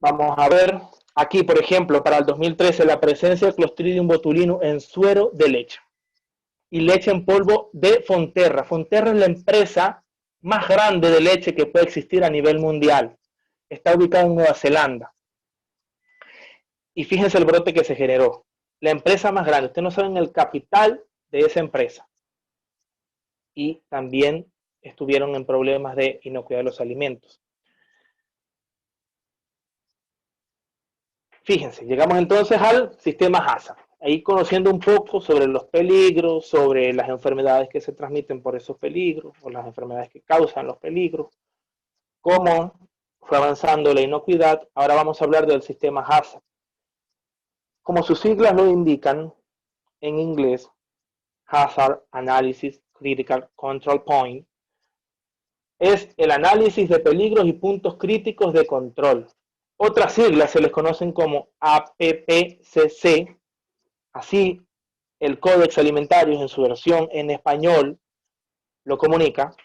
Vamos a ver aquí, por ejemplo, para el 2013, la presencia de Clostridium botulinum en suero de leche y leche en polvo de Fonterra. Fonterra es la empresa más grande de leche que puede existir a nivel mundial. Está ubicada en Nueva Zelanda. Y fíjense el brote que se generó. La empresa más grande. Ustedes no saben el capital de esa empresa. Y también estuvieron en problemas de inocuidad de los alimentos. Fíjense, llegamos entonces al sistema HACCP. Ahí conociendo un poco sobre los peligros, sobre las enfermedades que se transmiten por esos peligros, o las enfermedades que causan los peligros, cómo fue avanzando la inocuidad. Ahora vamos a hablar del sistema HACCP. Como sus siglas lo indican, en inglés, Hazard Analysis Critical Control Point, es el análisis de peligros y puntos críticos de control. Otras siglas se les conocen como APPCC, así el Códex Alimentarios en su versión en español lo comunica.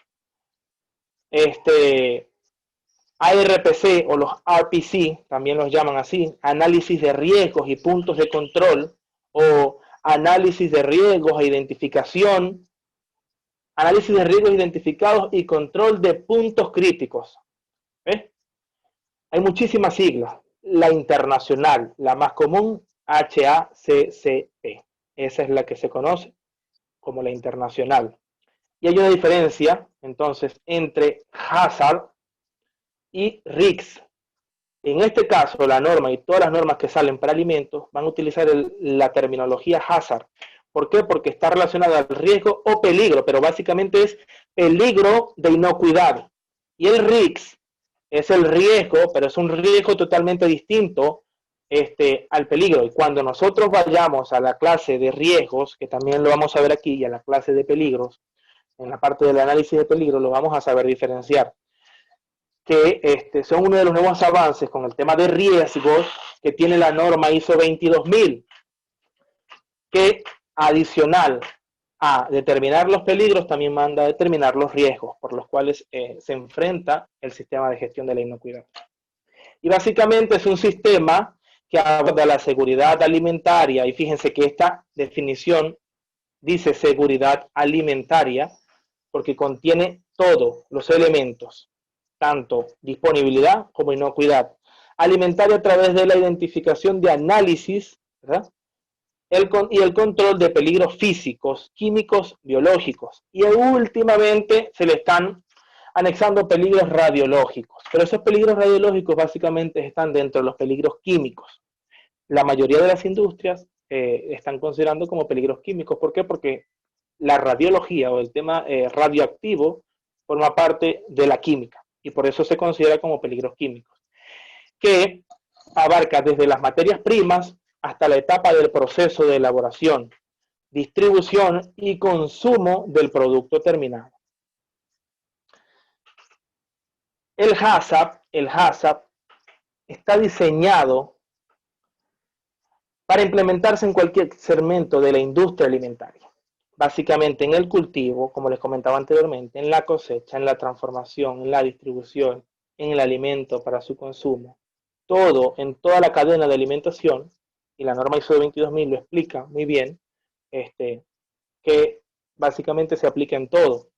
ARPC o los RPC, también los llaman así, análisis de riesgos y puntos de control, o análisis de riesgos e identificación, análisis de riesgos identificados y control de puntos críticos. ¿Ves? Hay muchísimas siglas. La internacional, la más común, HACCP. Esa es la que se conoce como la internacional. Y hay una diferencia, entonces, entre hazard y RICS. En este caso, la norma y todas las normas que salen para alimentos van a utilizar la terminología hazard. ¿Por qué? Porque está relacionada al riesgo o peligro, pero básicamente es peligro de inocuidad. Y el RICS es el riesgo, pero es un riesgo totalmente distinto al peligro. Y cuando nosotros vayamos a la clase de riesgos, que también lo vamos a ver aquí, y a la clase de peligros, en la parte del análisis de peligro, lo vamos a saber diferenciar. Que son uno de los nuevos avances con el tema de riesgos que tiene la norma ISO 22000, que adicional a determinar los peligros, también manda a determinar los riesgos por los cuales se enfrenta el sistema de gestión de la inocuidad. Y básicamente es un sistema que aborda la seguridad alimentaria, y fíjense que esta definición dice seguridad alimentaria, porque contiene todos los elementos, tanto disponibilidad como inocuidad. Alimentaria a través de la identificación de análisis, ¿verdad? Y el control de peligros físicos, químicos, biológicos. Y últimamente se le están anexando peligros radiológicos. Pero esos peligros radiológicos básicamente están dentro de los peligros químicos. La mayoría de las industrias están considerando como peligros químicos. ¿Por qué? Porque la radiología o el tema radioactivo forma parte de la química y por eso se considera como peligros químicos, que abarca desde las materias primas hasta la etapa del proceso de elaboración, distribución y consumo del producto terminado. El HACCP está diseñado para implementarse en cualquier segmento de la industria alimentaria. Básicamente en el cultivo, como les comentaba anteriormente, en la cosecha, en la transformación, en la distribución, en el alimento para su consumo. Todo, en toda la cadena de alimentación, y la norma ISO 22000 lo explica muy bien, que básicamente se aplica en todo.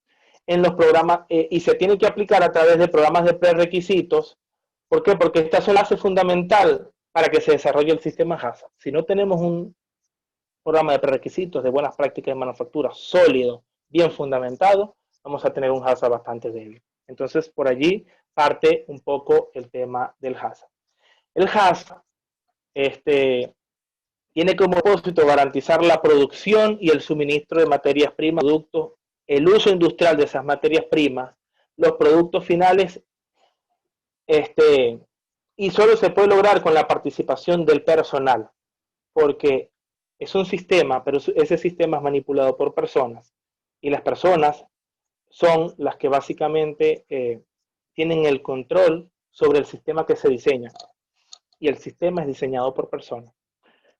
En los programas, y se tiene que aplicar a través de programas de prerequisitos. ¿Por qué? Porque esta es la base fundamental para que se desarrolle el sistema HACCP. Si no tenemos un programa de prerequisitos de buenas prácticas de manufactura sólido, bien fundamentado, vamos a tener un HACCP bastante débil. Entonces, por allí parte un poco el tema del HACCP. El HACCP tiene como propósito garantizar la producción y el suministro de materias primas, productos, el uso industrial de esas materias primas, los productos finales, y solo se puede lograr con la participación del personal, porque es un sistema, pero ese sistema es manipulado por personas, y las personas son las que básicamente tienen el control sobre el sistema que se diseña, y el sistema es diseñado por personas.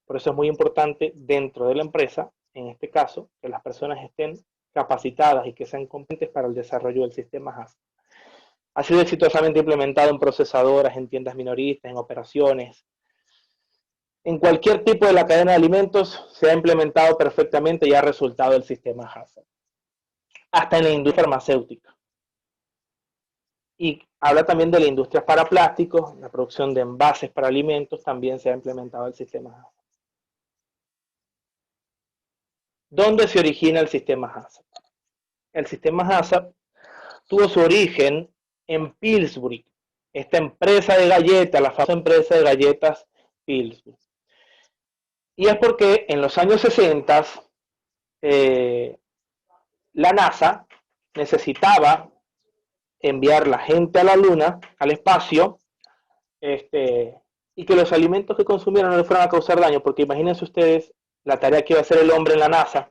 Por eso es muy importante dentro de la empresa, en este caso, que las personas estén capacitadas y que sean competentes para el desarrollo del sistema HACCP. Ha sido exitosamente implementado en procesadoras, en tiendas minoristas, en operaciones. En cualquier tipo de la cadena de alimentos se ha implementado perfectamente y ha resultado el sistema HACCP. Hasta en la industria farmacéutica. Y habla también de la industria para plásticos, la producción de envases para alimentos, también se ha implementado el sistema HACCP. ¿Dónde se origina el sistema HACCP? El sistema HACCP tuvo su origen en Pillsbury, esta empresa de galletas, la famosa empresa de galletas Pillsbury. Y es porque en los años 60 la NASA necesitaba enviar la gente a la Luna, al espacio, y que los alimentos que consumieran no le fueran a causar daño, porque imagínense ustedes la tarea que iba a hacer el hombre en la NASA,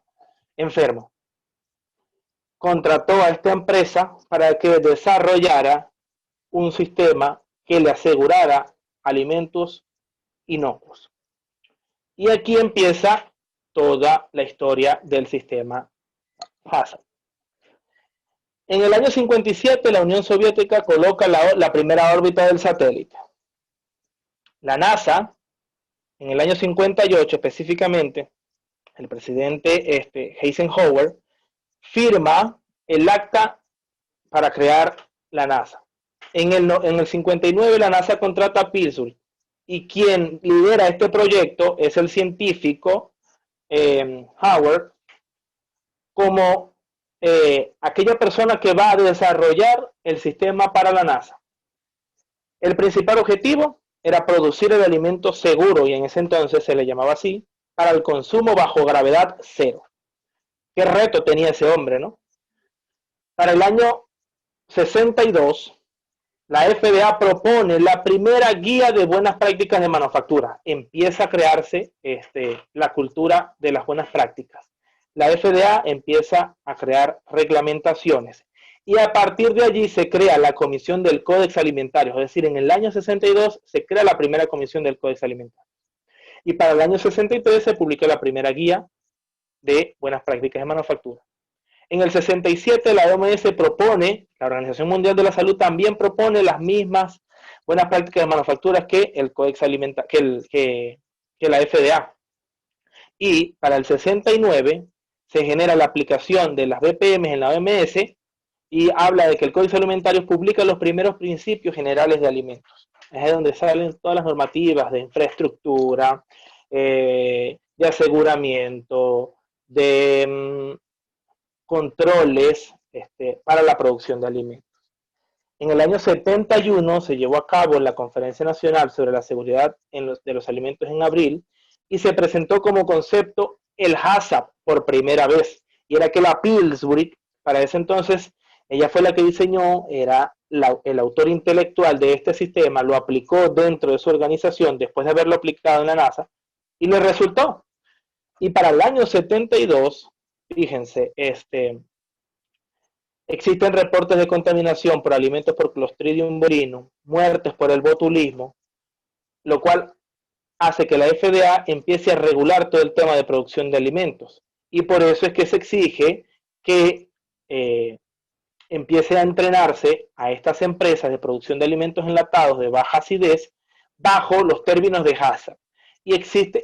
enfermo. Contrató a esta empresa para que desarrollara un sistema que le asegurara alimentos inocuos. Y aquí empieza toda la historia del sistema HACCP. En el año 57, la Unión Soviética coloca la primera órbita del satélite. La NASA, en el año 58 específicamente, el presidente Eisenhower firma el acta para crear la NASA. En el 59 la NASA contrata a Pearsall, y quien lidera este proyecto es el científico Howard, como aquella persona que va a desarrollar el sistema para la NASA. El principal objetivo era producir el alimento seguro, y en ese entonces se le llamaba así, para el consumo bajo gravedad cero. ¿Qué reto tenía ese hombre, no? Para el año 62, la FDA propone la primera guía de buenas prácticas de manufactura. Empieza a crearse la cultura de las buenas prácticas. La FDA empieza a crear reglamentaciones. Y a partir de allí se crea la Comisión del Códex Alimentario. Es decir, en el año 62 se crea la primera Comisión del Códex Alimentario. Y para el año 63 se publica la primera guía de buenas prácticas de manufactura. En el 67 la OMS propone, la Organización Mundial de la Salud también propone las mismas buenas prácticas de manufactura que el Códex Alimentario, que la FDA. Y para el 69 se genera la aplicación de las BPM en la OMS, y habla de que el Código Alimentario publica los primeros principios generales de alimentos. Es donde salen todas las normativas de infraestructura, de aseguramiento, de controles para la producción de alimentos. En el año 71 se llevó a cabo la Conferencia Nacional sobre la Seguridad de los Alimentos en abril, y se presentó como concepto el HACCP por primera vez. Y era que la Pillsbury, para ese entonces, ella fue la que diseñó, era el autor intelectual de este sistema, lo aplicó dentro de su organización después de haberlo aplicado en la NASA, y le resultó. Y para el año 72, fíjense, existen reportes de contaminación por alimentos por Clostridium botulinum, muertes por el botulismo, lo cual hace que la FDA empiece a regular todo el tema de producción de alimentos. Y por eso es que se exige que empiece a entrenarse a estas empresas de producción de alimentos enlatados de baja acidez bajo los términos de HACCP.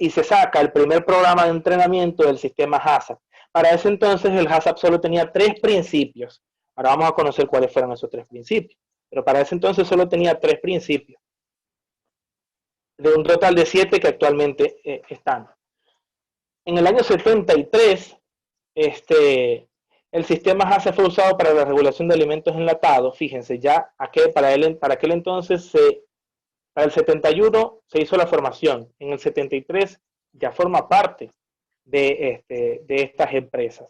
Y se saca el primer programa de entrenamiento del sistema HACCP. Para ese entonces el HACCP solo tenía 3 principios. Ahora vamos a conocer cuáles fueron esos 3 principios. Pero para ese entonces solo tenía 3 principios, de un total de 7 que actualmente están. En el año 73, el sistema HACCP fue usado para la regulación de alimentos enlatados. Fíjense, ya para aquel entonces, para el 71 se hizo la formación. En el 73 ya forma parte de estas empresas.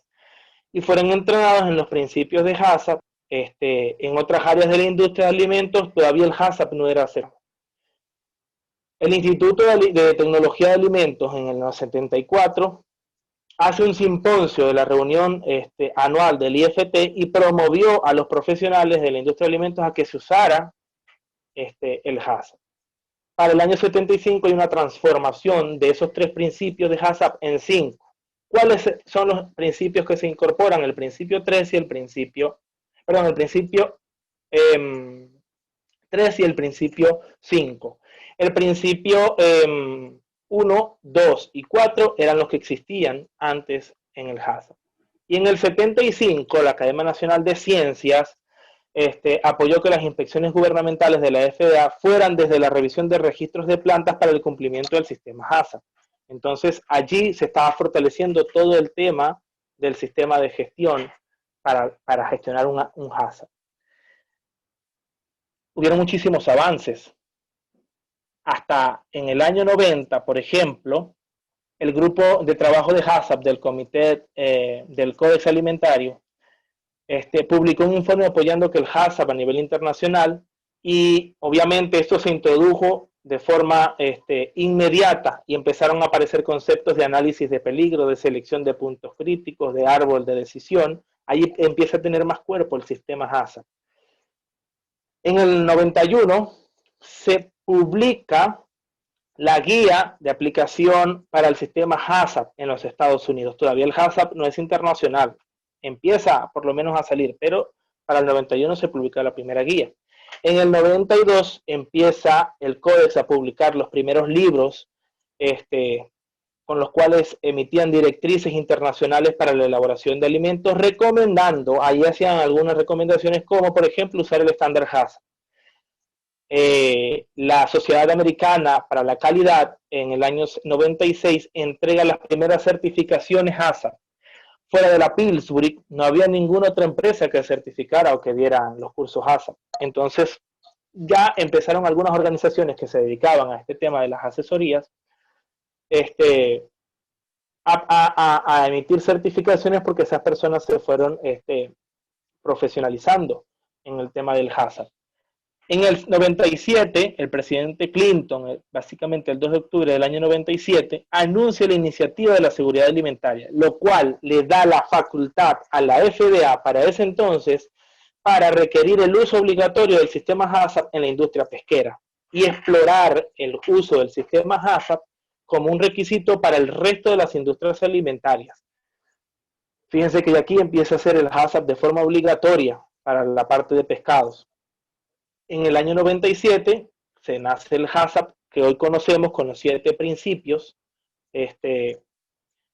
Y fueron entrenados en los principios de HACCP. En otras áreas de la industria de alimentos todavía el HACCP no era cero. El Instituto de Tecnología de Alimentos en el 74 hace un simposio de la reunión anual del IFT, y promovió a los profesionales de la industria de alimentos a que se usara el HACCP. Para el año 75 hay una transformación de esos 3 principios de HACCP en 5. ¿Cuáles son los principios que se incorporan? El principio 3 y el principio, perdón, el principio 3 y el principio 5. El principio 1, 2 y 4 eran los que existían antes en el HACCP. Y en el 75 la Academia Nacional de Ciencias apoyó que las inspecciones gubernamentales de la FDA fueran desde la revisión de registros de plantas para el cumplimiento del sistema HACCP. Entonces allí se estaba fortaleciendo todo el tema del sistema de gestión para gestionar un HACCP. Hubieron muchísimos avances. Hasta en el año 90, por ejemplo, el grupo de trabajo de HACCP del Comité del Códex Alimentario publicó un informe apoyando que el HACCP a nivel internacional, y obviamente esto se introdujo de forma inmediata, y empezaron a aparecer conceptos de análisis de peligro, de selección de puntos críticos, de árbol de decisión. Ahí empieza a tener más cuerpo el sistema HACCP. En el 91 se publica la guía de aplicación para el sistema HACCP en los Estados Unidos. Todavía el HACCP no es internacional, empieza por lo menos a salir, pero para el 91 se publica la primera guía. En el 92 empieza el Codex a publicar los primeros libros con los cuales emitían directrices internacionales para la elaboración de alimentos, recomendando, ahí hacían algunas recomendaciones como por ejemplo usar el estándar HACCP. La Sociedad Americana para la Calidad en el año 96 entrega las primeras certificaciones HACCP. Fuera de la Pillsbury no había ninguna otra empresa que certificara o que diera los cursos HACCP. Entonces ya empezaron algunas organizaciones que se dedicaban a este tema de las asesorías a emitir certificaciones porque esas personas se fueron profesionalizando en el tema del HACCP. En el 97, el presidente Clinton, básicamente el 2 de octubre del año 97, anuncia la iniciativa de la seguridad alimentaria, lo cual le da la facultad a la FDA para ese entonces para requerir el uso obligatorio del sistema HACCP en la industria pesquera y explorar el uso del sistema HACCP como un requisito para el resto de las industrias alimentarias. Fíjense que aquí empieza a ser el HACCP de forma obligatoria para la parte de pescados. En el año 97 se nace el HACCP que hoy conocemos con los 7 principios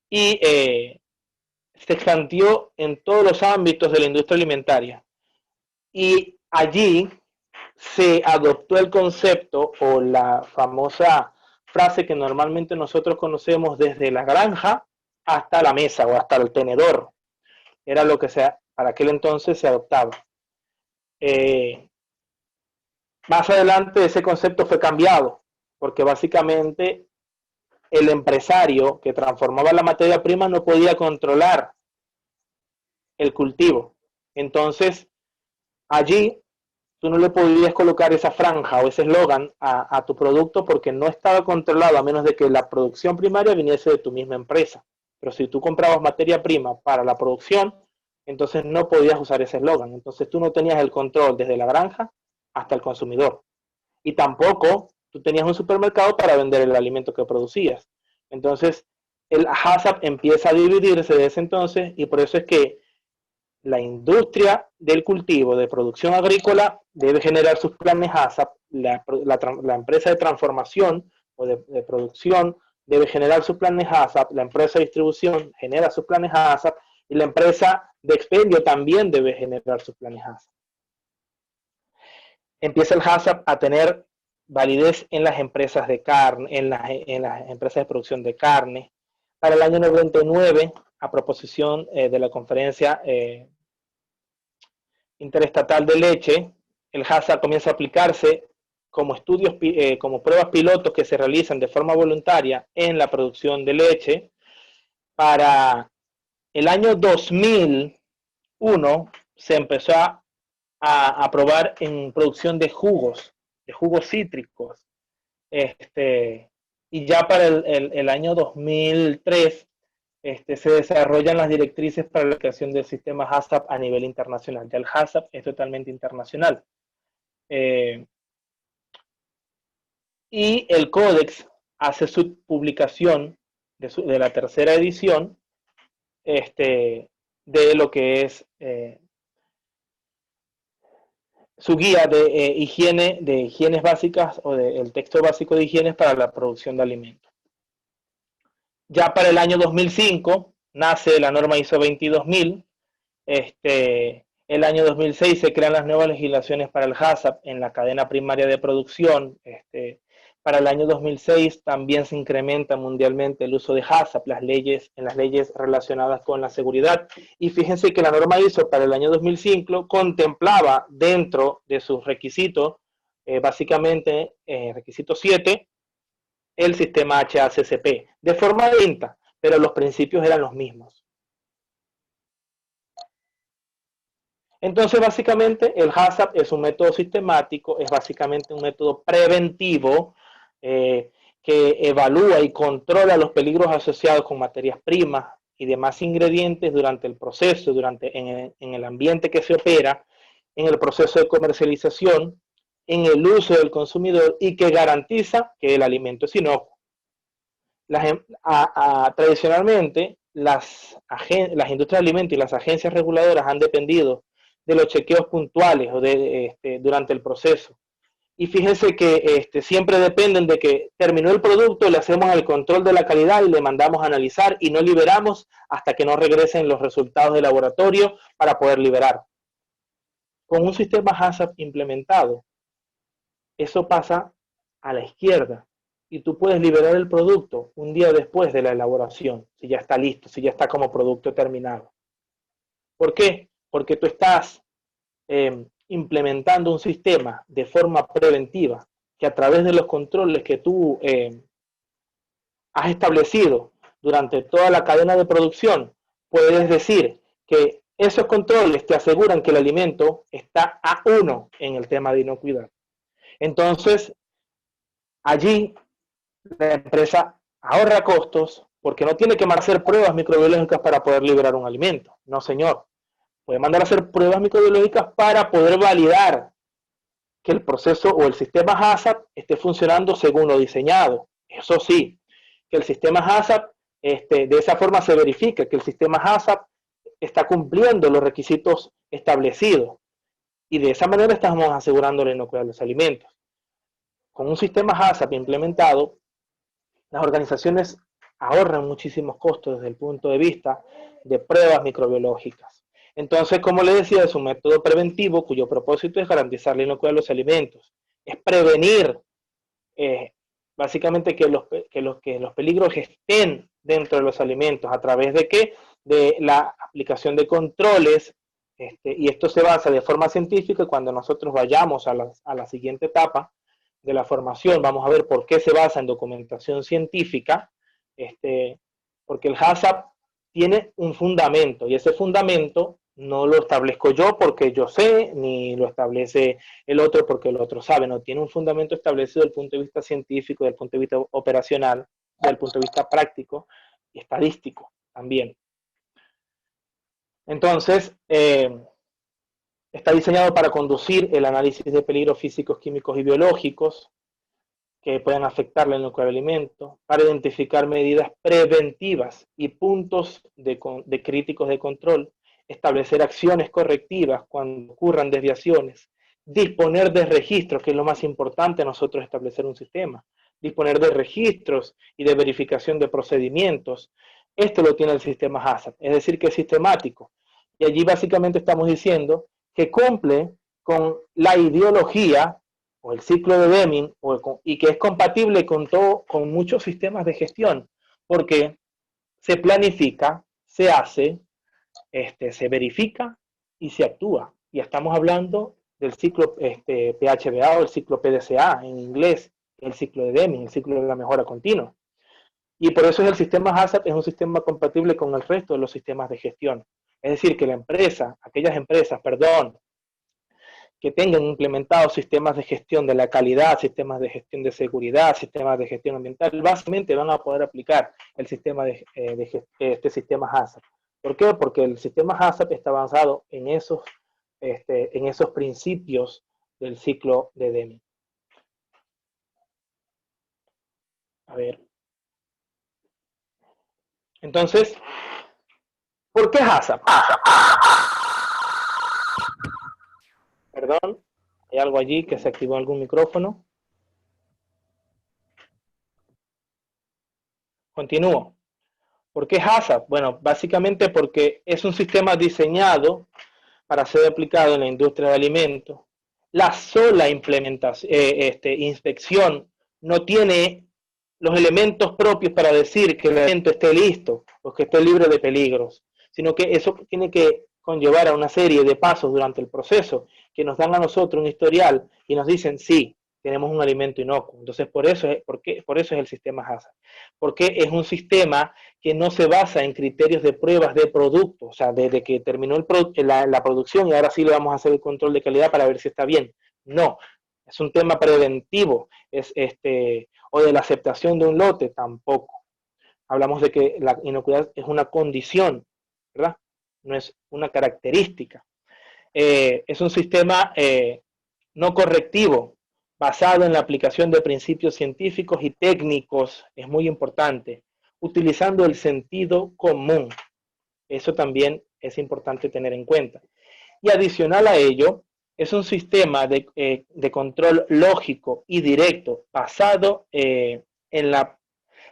y se expandió en todos los ámbitos de la industria alimentaria. Y allí se adoptó el concepto o la famosa frase que normalmente nosotros conocemos desde la granja hasta la mesa o hasta el tenedor. Era lo que para aquel entonces se adoptaba. Más adelante ese concepto fue cambiado, porque básicamente el empresario que transformaba la materia prima no podía controlar el cultivo. Entonces, allí tú no le podías colocar esa franja o ese eslogan a tu producto porque no estaba controlado a menos de que la producción primaria viniese de tu misma empresa. Pero si tú comprabas materia prima para la producción, entonces no podías usar ese eslogan. Entonces tú no tenías el control desde la granja hasta el consumidor. Y tampoco tú tenías un supermercado para vender el alimento que producías. Entonces, el HACCP empieza a dividirse desde ese entonces y por eso es que la industria del cultivo de producción agrícola debe generar sus planes HACCP, la empresa de transformación o de producción debe generar sus planes HACCP, la empresa de distribución genera sus planes HACCP y la empresa de expendio también debe generar sus planes HACCP. Empieza el HACCP a tener validez en las empresas de carne, en las empresas de producción de carne. Para el año 99, a proposición de la Conferencia Interestatal de Leche, el HACCP comienza a aplicarse como estudios, como pruebas pilotos que se realizan de forma voluntaria en la producción de leche. Para el año 2001 se empezó a aprobar en producción de jugos cítricos. Y ya para el año 2003 se desarrollan las directrices para la creación del sistema HACCP a nivel internacional. Ya el HACCP es totalmente internacional. Y el Códex hace su publicación de la tercera edición de lo que es su guía de higienes básicas o el texto básico de higienes para la producción de alimentos. Ya para el año 2005 nace la norma ISO 22000. El año 2006 se crean las nuevas legislaciones para el HACCP en la cadena primaria de producción. Para el año 2006 también se incrementa mundialmente el uso de HACCP en las leyes relacionadas con la seguridad. Y fíjense que la norma ISO para el año 2005 contemplaba dentro de sus requisitos, básicamente requisito 7, el sistema HACCP, de forma lenta, pero los principios eran los mismos. Entonces, básicamente, el HACCP es un método sistemático, es básicamente un método preventivo que evalúa y controla los peligros asociados con materias primas y demás ingredientes durante el proceso, en el ambiente que se opera, en el proceso de comercialización, en el uso del consumidor y que garantiza que el alimento es inocuo. Tradicionalmente, las industrias de alimentos y las agencias reguladoras han dependido de los chequeos puntuales o durante el proceso. Y fíjense que siempre dependen de que terminó el producto, le hacemos el control de la calidad y le mandamos a analizar y no liberamos hasta que no regresen los resultados de laboratorio para poder liberar. Con un sistema HACCP implementado, eso pasa a la izquierda y tú puedes liberar el producto un día después de la elaboración, si ya está listo, si ya está como producto terminado. ¿Por qué? Porque tú estás implementando un sistema de forma preventiva que a través de los controles que tú has establecido durante toda la cadena de producción, puedes decir que esos controles te aseguran que el alimento está a uno en el tema de inocuidad. Entonces, allí la empresa ahorra costos porque no tiene que hacer pruebas microbiológicas para poder liberar un alimento. No, señor. Puede mandar a hacer pruebas microbiológicas para poder validar que el proceso o el sistema HACCP esté funcionando según lo diseñado. Eso sí, que el sistema HACCP, de esa forma se verifica que el sistema HACCP está cumpliendo los requisitos establecidos. Y de esa manera estamos asegurando la inocuidad de los alimentos. Con un sistema HACCP implementado, las organizaciones ahorran muchísimos costos desde el punto de vista de pruebas microbiológicas. Entonces, como les decía, es un método preventivo cuyo propósito es garantizar la inocuidad de los alimentos. Es prevenir, básicamente, que los peligros estén dentro de los alimentos. ¿A través de qué? De la aplicación de controles, y esto se basa de forma científica. Cuando nosotros vayamos a la siguiente etapa de la formación, vamos a ver por qué se basa en documentación científica, porque el HACCP tiene un fundamento, y ese fundamento no lo establezco yo porque yo sé, ni lo establece el otro porque el otro sabe. No, tiene un fundamento establecido desde el punto de vista científico, desde el punto de vista operacional, desde el punto de vista práctico y estadístico también. Entonces, está diseñado para conducir el análisis de peligros físicos, químicos y biológicos que puedan afectar la inocuidad del alimento, para identificar medidas preventivas y puntos de críticos de control, establecer acciones correctivas cuando ocurran desviaciones, disponer de registros, que es lo más importante nosotros establecer un sistema, disponer de registros y de verificación de procedimientos. Esto lo tiene el sistema HACCP, es decir, que es sistemático. Y allí básicamente estamos diciendo que cumple con la ideología o el ciclo de Deming y que es compatible con muchos sistemas de gestión, porque se planifica, se hace, se verifica y se actúa. Y estamos hablando del ciclo PHBA o el ciclo PDCA en inglés, el ciclo de Deming, el ciclo de la mejora continua. Y por eso el sistema HACCP es un sistema compatible con el resto de los sistemas de gestión. Es decir, que aquellas empresas, que tengan implementados sistemas de gestión de la calidad, sistemas de gestión de seguridad, sistemas de gestión ambiental, básicamente van a poder aplicar el sistema este sistema HACCP. ¿Por qué? Porque el sistema HACCP está basado en esos principios del ciclo de Deming. A ver. Entonces, ¿por qué HACCP? Perdón, hay algo allí que se activó algún micrófono. Continúo. ¿Por qué HACCP? Bueno, básicamente porque es un sistema diseñado para ser aplicado en la industria de alimentos. La sola implementación, inspección no tiene los elementos propios para decir que el alimento esté listo o que esté libre de peligros, sino que eso tiene que conllevar a una serie de pasos durante el proceso que nos dan a nosotros un historial y nos dicen sí, tenemos un alimento inocuo. Entonces, por eso es el sistema HACCP. Porque es un sistema que no se basa en criterios de pruebas de producto, o sea, desde que terminó la producción y ahora sí le vamos a hacer el control de calidad para ver si está bien. No, es un tema preventivo, o de la aceptación de un lote, tampoco. Hablamos de que la inocuidad es una condición, ¿verdad? No es una característica. Es un sistema no correctivo, basado en la aplicación de principios científicos y técnicos, es muy importante, utilizando el sentido común. Eso también es importante tener en cuenta. Y adicional a ello, es un sistema de control lógico y directo basado en la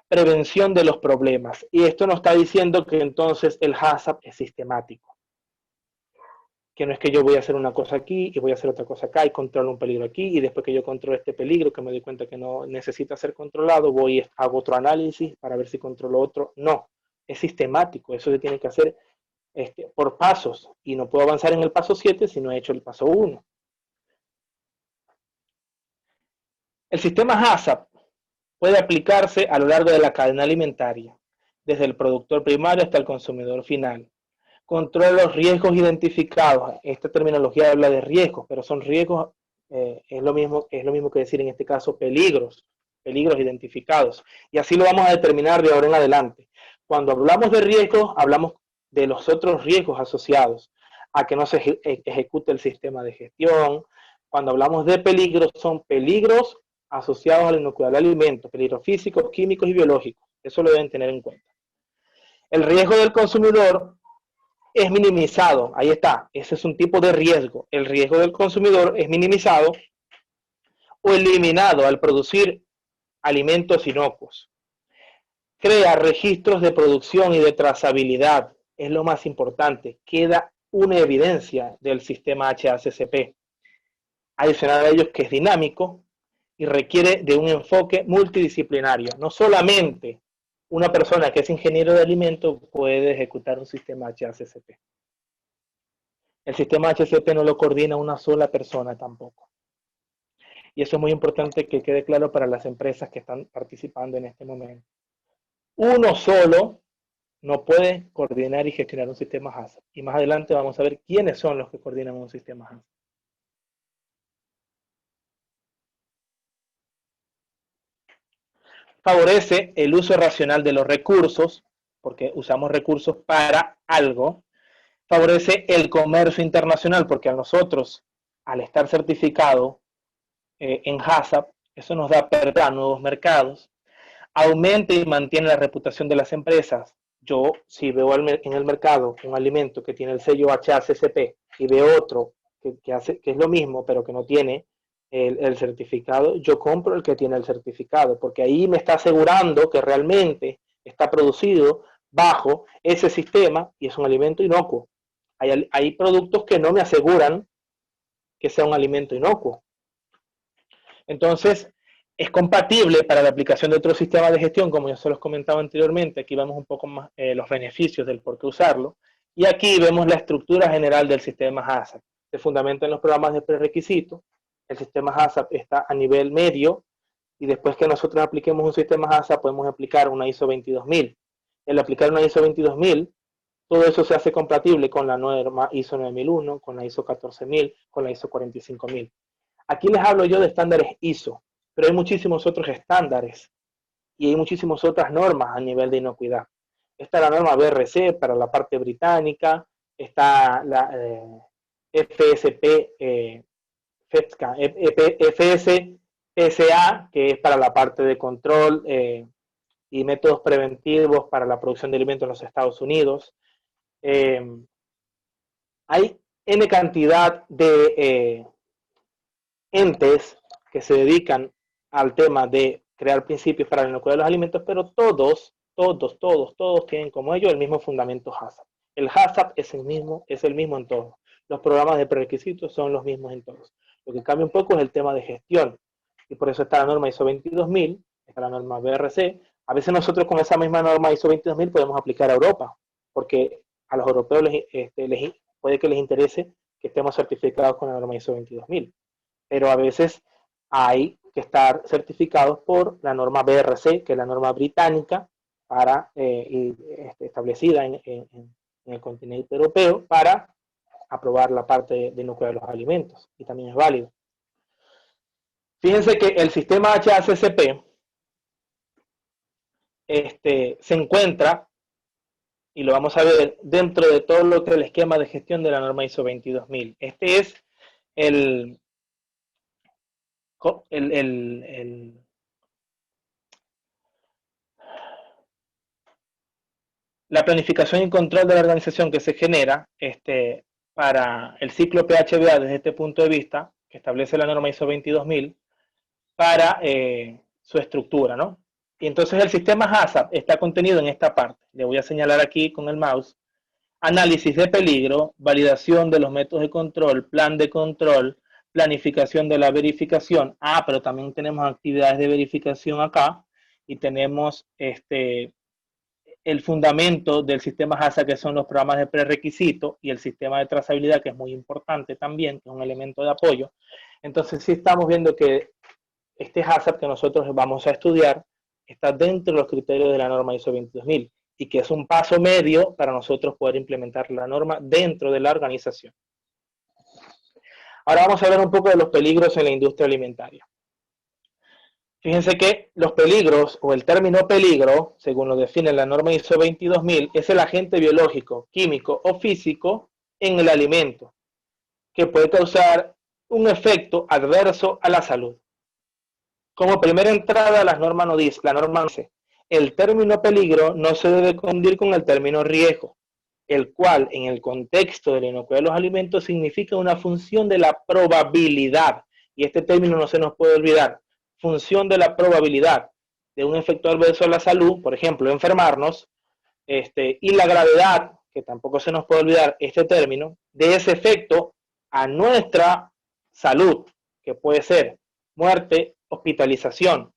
prevención de los problemas. Y esto nos está diciendo que entonces el HACCP es sistemático. Que no es que yo voy a hacer una cosa aquí y voy a hacer otra cosa acá y controlo un peligro aquí y después que yo controlo este peligro que me doy cuenta que no necesita ser controlado, voy y hago otro análisis para ver si controlo otro. No, es sistemático, eso se tiene que hacer por pasos y no puedo avanzar en el paso 7 si no he hecho el paso 1. El sistema HACCP puede aplicarse a lo largo de la cadena alimentaria, desde el productor primario hasta el consumidor final. Controla los riesgos identificados. Esta terminología habla de riesgos, pero son riesgos, es lo mismo que decir en este caso peligros identificados. Y así lo vamos a determinar de ahora en adelante. Cuando hablamos de riesgos, hablamos de los otros riesgos asociados a que no se ejecute el sistema de gestión. Cuando hablamos de peligros, son peligros asociados a la inocuidad del alimento, peligros físicos, químicos y biológicos. Eso lo deben tener en cuenta. El riesgo del consumidor es minimizado, ahí está, ese es un tipo de riesgo. El riesgo del consumidor es minimizado o eliminado al producir alimentos inocuos. Crea registros de producción y de trazabilidad, es lo más importante, queda una evidencia del sistema HACCP. Adicional a ello que es dinámico y requiere de un enfoque multidisciplinario, no solamente una persona que es ingeniero de alimentos puede ejecutar un sistema HACCP. El sistema HACCP no lo coordina una sola persona tampoco. Y eso es muy importante que quede claro para las empresas que están participando en este momento. Uno solo no puede coordinar y gestionar un sistema HACCP. Y más adelante vamos a ver quiénes son los que coordinan un sistema HACCP. Favorece el uso racional de los recursos, porque usamos recursos para algo. Favorece el comercio internacional, porque a nosotros, al estar certificado en HACCP, eso nos da apertura a nuevos mercados. Aumenta y mantiene la reputación de las empresas. Yo, si veo en el mercado un alimento que tiene el sello HACCP y veo otro que es lo mismo, pero que no tiene el certificado, yo compro el que tiene el certificado, porque ahí me está asegurando que realmente está producido bajo ese sistema y es un alimento inocuo. Hay productos que no me aseguran que sea un alimento inocuo. Entonces, es compatible para la aplicación de otros sistemas de gestión, como ya se los comentaba anteriormente. Aquí vemos un poco más los beneficios del por qué usarlo. Y aquí vemos la estructura general del sistema HACCP. Se fundamenta en los programas de prerequisitos. El sistema HACCP está a nivel medio y después que nosotros apliquemos un sistema HACCP podemos aplicar una ISO 22000. El aplicar una ISO 22000, todo eso se hace compatible con la norma ISO 9001, con la ISO 14000, con la ISO 45000. Aquí les hablo yo de estándares ISO, pero hay muchísimos otros estándares y hay muchísimas otras normas a nivel de inocuidad. Está la norma BRC para la parte británica, está la FSP, FSPSA, que es para la parte de control y métodos preventivos para la producción de alimentos en los Estados Unidos. Hay N cantidad de entes que se dedican al tema de crear principios para la inocuidad de los alimentos, pero todos tienen como ellos el mismo fundamento HACCP. El HACCP es el mismo en todos. Los programas de prerequisitos son los mismos en todos. Lo que cambia un poco es el tema de gestión. Y por eso está la norma ISO 22000, está la norma BRC. A veces nosotros con esa misma norma ISO 22000 podemos aplicar a Europa, porque a los europeos puede que les interese que estemos certificados con la norma ISO 22000. Pero a veces hay que estar certificados por la norma BRC, que es la norma británica para, establecida en el continente europeo para aprobar la parte de inocuidad de los alimentos, y también es válido. Fíjense que el sistema HACCP se encuentra, y lo vamos a ver, dentro de todo lo que es el esquema de gestión de la norma ISO 22000. Este es la planificación y control de la organización que se genera para el ciclo PHBA desde este punto de vista, que establece la norma ISO 22000, para su estructura, ¿no? Y entonces el sistema HACCP está contenido en esta parte. Le voy a señalar aquí con el mouse. Análisis de peligro, validación de los métodos de control, plan de control, planificación de la verificación. Pero también tenemos actividades de verificación acá y tenemos el fundamento del sistema HACCP, que son los programas de prerequisito, y el sistema de trazabilidad, que es muy importante también, que es un elemento de apoyo. Entonces sí estamos viendo que este HACCP que nosotros vamos a estudiar está dentro de los criterios de la norma ISO 22000 y que es un paso medio para nosotros poder implementar la norma dentro de la organización. Ahora vamos a hablar un poco de los peligros en la industria alimentaria. Fíjense que los peligros, o el término peligro, según lo define la norma ISO 22000, es el agente biológico, químico o físico en el alimento que puede causar un efecto adverso a la salud. Como primera entrada, la norma dice, el término peligro no se debe confundir con el término riesgo, el cual en el contexto de la inocuidad de los alimentos significa una función de la probabilidad, y este término no se nos puede olvidar, función de la probabilidad de un efecto adverso a la salud, por ejemplo, enfermarnos, y la gravedad, que tampoco se nos puede olvidar este término, de ese efecto a nuestra salud, que puede ser muerte, hospitalización,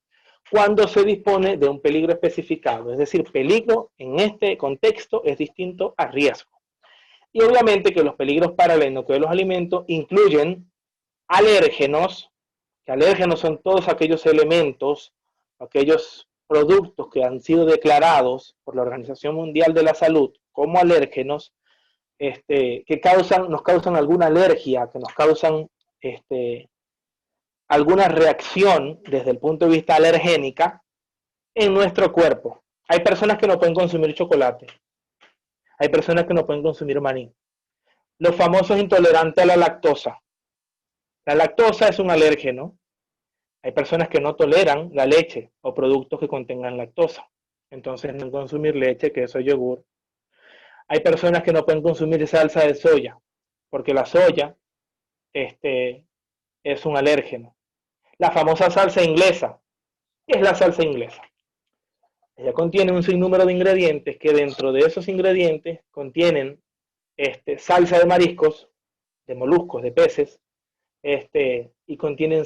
cuando se dispone de un peligro especificado. Es decir, peligro en este contexto es distinto a riesgo. Y obviamente que los peligros para la inocuidad de los alimentos incluyen alérgenos, que alérgenos son todos aquellos elementos, aquellos productos que han sido declarados por la Organización Mundial de la Salud como alérgenos, que nos causan alguna alergia, que nos causan alguna reacción desde el punto de vista alergénica en nuestro cuerpo. Hay personas que no pueden consumir chocolate, hay personas que no pueden consumir maní. Los famosos intolerantes a la lactosa. La lactosa es un alérgeno. Hay personas que no toleran la leche o productos que contengan lactosa. Entonces no consumir leche, queso, yogur. Hay personas que no pueden consumir salsa de soya, porque la soya es un alérgeno. La famosa salsa inglesa. ¿Qué es la salsa inglesa? Ella contiene un sinnúmero de ingredientes que dentro de esos ingredientes contienen salsa de mariscos, de moluscos, de peces, y contienen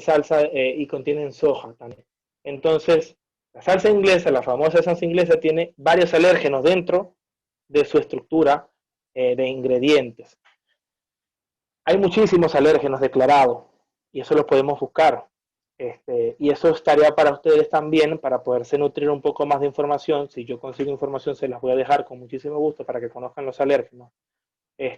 y contienen soja también. Entonces, la salsa inglesa, la famosa salsa inglesa, tiene varios alérgenos dentro de su estructura de ingredientes. Hay muchísimos alérgenos declarados y eso lo podemos buscar. Y eso es tarea para ustedes también, para poderse nutrir un poco más de información. Si yo consigo información, se las voy a dejar con muchísimo gusto para que conozcan los alérgenos.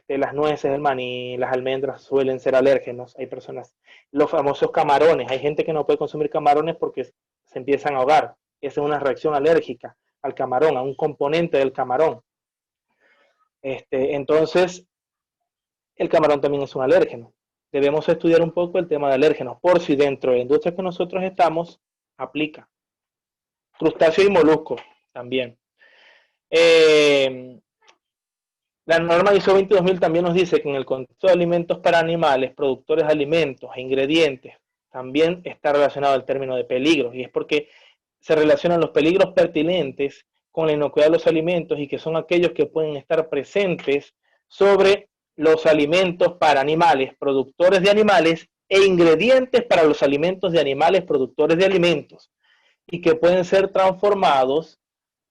Las nueces, el maní, las almendras suelen ser alérgenos. Hay personas, los famosos camarones. Hay gente que no puede consumir camarones porque se empiezan a ahogar. Esa es una reacción alérgica al camarón, a un componente del camarón. Entonces, el camarón también es un alérgeno. Debemos estudiar un poco el tema de alérgenos, por si dentro de la industria que nosotros estamos, aplica. Crustáceos y moluscos también. La norma ISO 22000 también nos dice que en el contexto de alimentos para animales, productores de alimentos e ingredientes, también está relacionado el término de peligro, y es porque se relacionan los peligros pertinentes con la inocuidad de los alimentos y que son aquellos que pueden estar presentes sobre los alimentos para animales, productores de animales e ingredientes para los alimentos de animales, productores de alimentos, y que pueden ser transformados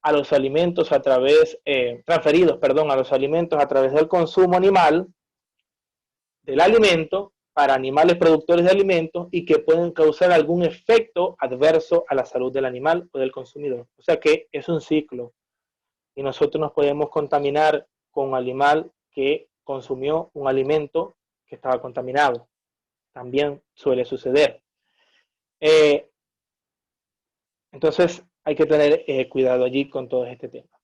a los alimentos a través, transferidos, perdón, a los alimentos a través del consumo animal, del alimento, para animales productores de alimentos y que pueden causar algún efecto adverso a la salud del animal o del consumidor. O sea que es un ciclo y nosotros nos podemos contaminar con un animal que consumió un alimento que estaba contaminado. También suele suceder. Entonces hay que tener cuidado allí con todo este tema.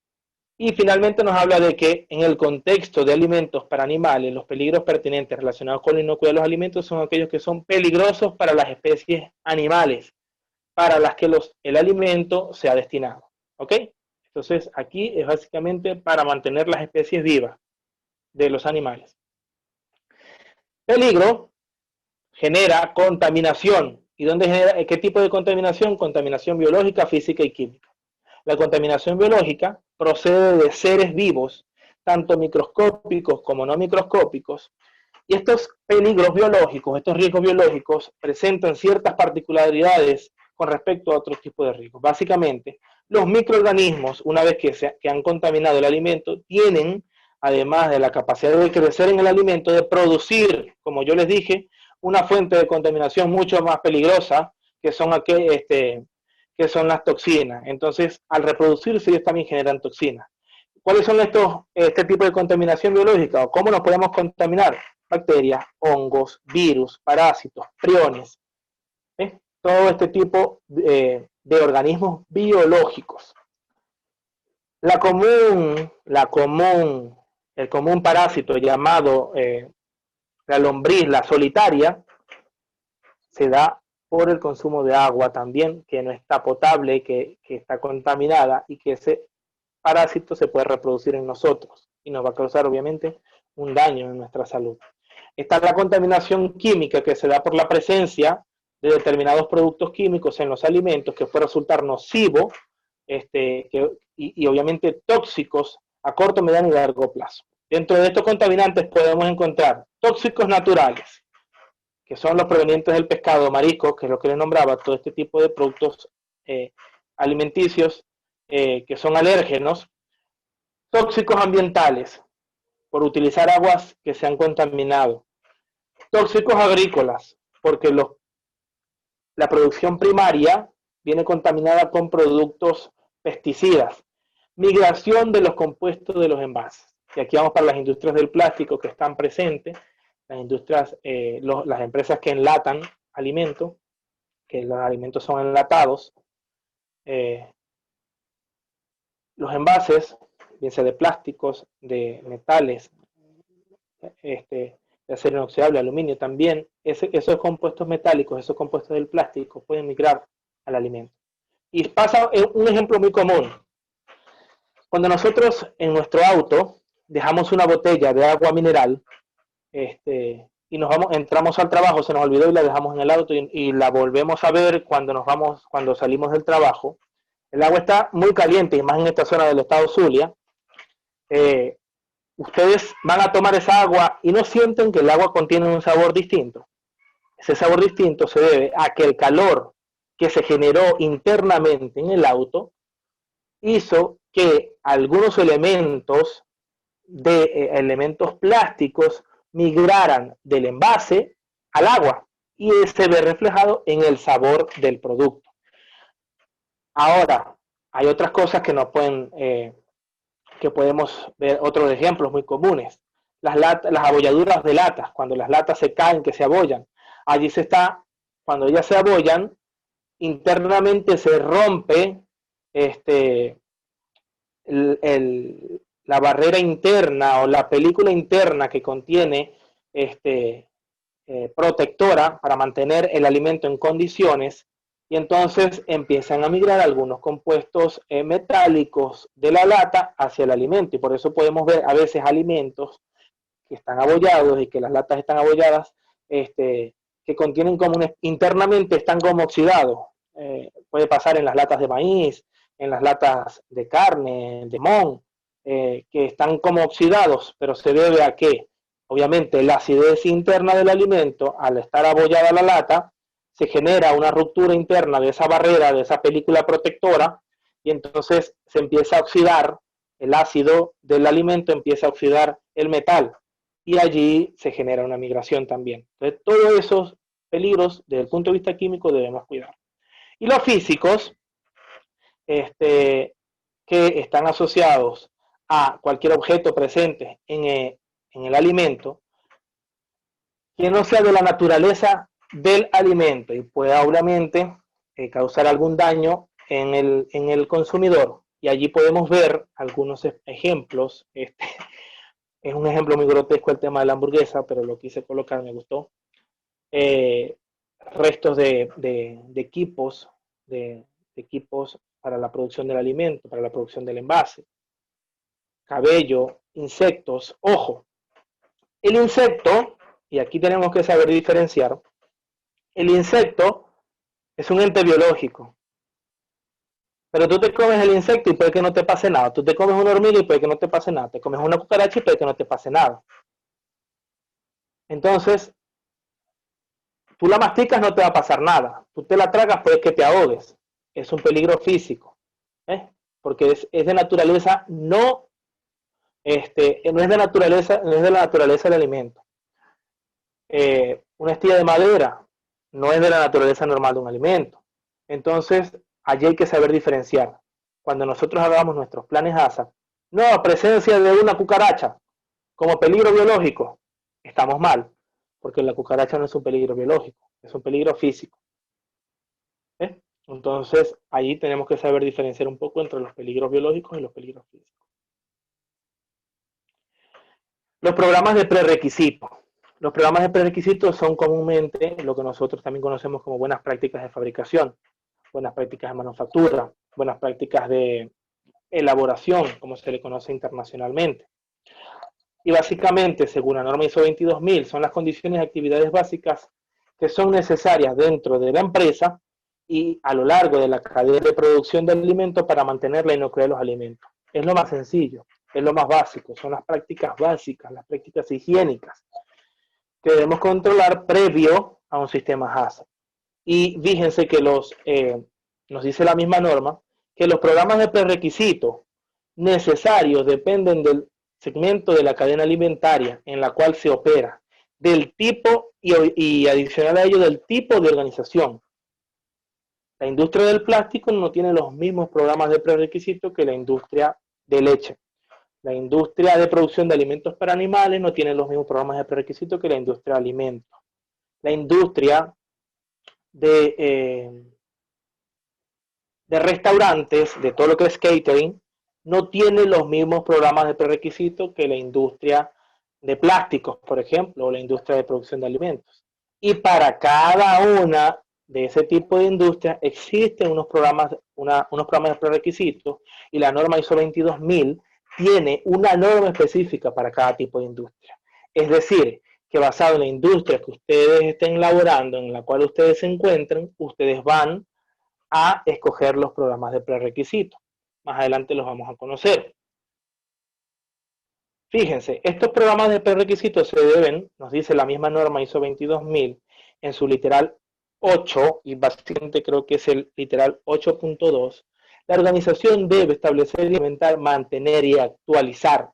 Y finalmente nos habla de que en el contexto de alimentos para animales, los peligros pertinentes relacionados con la inocuidad de los alimentos son aquellos que son peligrosos para las especies animales, para las que el alimento sea destinado. ¿Ok? Entonces aquí es básicamente para mantener las especies vivas de los animales. Peligro genera contaminación. ¿Y dónde genera? ¿Qué tipo de contaminación? Contaminación biológica, física y química. La contaminación biológica procede de seres vivos, tanto microscópicos como no microscópicos, y estos peligros biológicos, estos riesgos biológicos, presentan ciertas particularidades con respecto a otros tipos de riesgos. Básicamente, los microorganismos, una vez que han contaminado el alimento, tienen, además de la capacidad de crecer en el alimento, de producir, como yo les dije, una fuente de contaminación mucho más peligrosa, que son que son las toxinas. Entonces, al reproducirse, ellos también generan toxinas. ¿Cuáles son este tipo de contaminación biológica? ¿Cómo nos podemos contaminar? Bacterias, hongos, virus, parásitos, priones, todo este tipo de organismos biológicos. El común parásito llamado la lombriz, la solitaria, se da por el consumo de agua también, que no está potable, que está contaminada y que ese parásito se puede reproducir en nosotros y nos va a causar obviamente un daño en nuestra salud. Está la contaminación química que se da por la presencia de determinados productos químicos en los alimentos que puede resultar nocivo y obviamente tóxicos a corto, mediano y largo plazo. Dentro de estos contaminantes podemos encontrar tóxicos naturales, que son los provenientes del pescado, mariscos, que es lo que les nombraba, todo este tipo de productos alimenticios que son alérgenos, tóxicos ambientales, por utilizar aguas que se han contaminado, tóxicos agrícolas, porque la producción primaria viene contaminada con productos pesticidas, migración de los compuestos de los envases. Y aquí vamos para las industrias del plástico que están presentes, las industrias, las empresas que enlatan alimentos, que los alimentos son enlatados, los envases, bien sea de plásticos, de metales, de acero inoxidable, aluminio también, esos compuestos metálicos, esos compuestos del plástico pueden migrar al alimento. Y pasa un ejemplo muy común. Cuando nosotros en nuestro auto dejamos una botella de agua mineral y entramos al trabajo, se nos olvidó y la dejamos en el auto y la volvemos a ver cuando salimos del trabajo, el agua está muy caliente, y más en esta zona del estado Zulia, ustedes van a tomar esa agua y no sienten que el agua contiene un sabor distinto. Ese sabor distinto se debe a que el calor que se generó internamente en el auto hizo que algunos elementos elementos plásticos migraran del envase al agua y se ve reflejado en el sabor del producto. Ahora, hay otras cosas que no pueden que podemos ver otros ejemplos muy comunes. Las abolladuras de latas, cuando las latas se caen, que se abollan. Allí cuando ellas se abollan, internamente se rompe la barrera interna o la película interna que contiene protectora para mantener el alimento en condiciones, y entonces empiezan a migrar algunos compuestos metálicos de la lata hacia el alimento, y por eso podemos ver a veces alimentos que están abollados y que las latas están abolladas, que contienen internamente están como oxidados. Puede pasar en las latas de maíz, en las latas de carne, de limón, que están como oxidados, pero se debe a que obviamente la acidez interna del alimento, al estar abollada la lata, se genera una ruptura interna de esa barrera, de esa película protectora, y entonces se empieza a oxidar, el ácido del alimento empieza a oxidar el metal, y allí se genera una migración también. Entonces, todos esos peligros, desde el punto de vista químico, debemos cuidar. Y los físicos, que están asociados a cualquier objeto presente en el alimento, que no sea de la naturaleza del alimento y pueda obviamente causar algún daño en el consumidor. y allí podemos ver algunos ejemplos. Es un ejemplo muy grotesco el tema de la hamburguesa, pero lo quise colocar, me gustó. Eh, Restos de equipos, de equipos para la producción del alimento, para la producción del envase, cabello, insectos. Ojo, el insecto, y aquí tenemos que saber diferenciar, el insecto es un ente biológico, pero tú te comes el insecto y puede que no te pase nada. Tú te comes una hormiga y puede que no te pase nada. Te comes una cucaracha y puede que no te pase nada. Entonces, tú la masticas, no te va a pasar nada. Tú te la tragas, puede que te ahogues. Es un peligro físico, ¿eh? Porque es de naturaleza no, no es de naturaleza, no es de la naturaleza del alimento. Una estilla de madera no es de la naturaleza normal de un alimento. Entonces, allí hay que saber diferenciar. Cuando nosotros hagamos nuestros planes ASA, no, presencia de una cucaracha como peligro biológico, estamos mal, porque la cucaracha no es un peligro biológico, es un peligro físico. ¿Eh? Entonces, allí tenemos que saber diferenciar un poco entre los peligros biológicos y los peligros físicos. Los programas de prerequisito. Los programas de prerequisitos son comúnmente lo que nosotros también conocemos como buenas prácticas de fabricación, buenas prácticas de manufactura, buenas prácticas de elaboración, como se le conoce internacionalmente. Y básicamente, según la norma ISO 22000, son las condiciones y actividades básicas que son necesarias dentro de la empresa y a lo largo de la cadena de producción de alimentos para mantener la inocuidad de los alimentos. Es lo más sencillo, es lo más básico, son las prácticas básicas, las prácticas higiénicas que debemos controlar previo a un sistema HACCP. Y fíjense que nos dice la misma norma, que los programas de prerequisito necesarios dependen del segmento de la cadena alimentaria en la cual se opera, del tipo y adicional a ello del tipo de organización. La industria del plástico no tiene los mismos programas de prerequisito que la industria de leche. La industria de producción de alimentos para animales no tiene los mismos programas de prerequisito que la industria de alimentos. La industria de restaurantes, de todo lo que es catering, no tiene los mismos programas de prerequisito que la industria de plásticos, por ejemplo, o la industria de producción de alimentos. Y para cada una de ese tipo de industria existen unos programas de prerequisitos y la norma ISO 22000 tiene una norma específica para cada tipo de industria. Es decir, que basado en la industria que ustedes estén laborando, en la cual ustedes se encuentren, ustedes van a escoger los programas de prerequisito. Más adelante los vamos a conocer. Fíjense, estos programas de prerequisitos se deben, nos dice la misma norma ISO 22000 en su literal 8, y básicamente creo que es el literal 8.2, la organización debe establecer, implementar, mantener y actualizar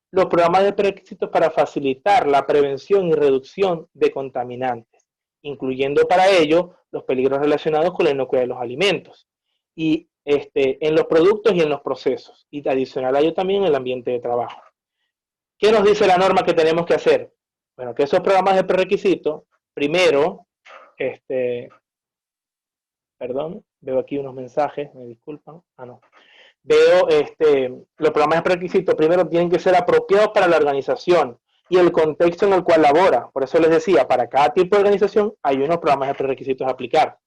los programas de prerequisitos para facilitar la prevención y reducción de contaminantes, incluyendo para ello los peligros relacionados con la inocuidad de los alimentos, y en los productos y en los procesos, y adicional a ello también en el ambiente de trabajo. ¿Qué nos dice la norma que tenemos que hacer? Bueno, que esos programas de prerequisito, primero, perdón, veo aquí unos mensajes, me disculpan, no. Veo los programas de prerequisito, primero tienen que ser apropiados para la organización y el contexto en el cual labora. Por eso les decía, para cada tipo de organización hay unos programas de prerequisitos a aplicar.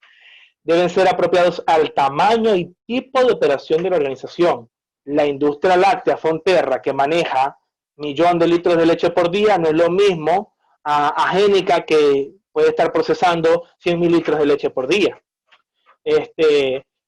Deben ser apropiados al tamaño y tipo de operación de la organización. La industria láctea Fonterra, que maneja 1.000.000 de litros de leche por día, no es lo mismo a Génica, que puede estar procesando 100.000 litros de leche por día.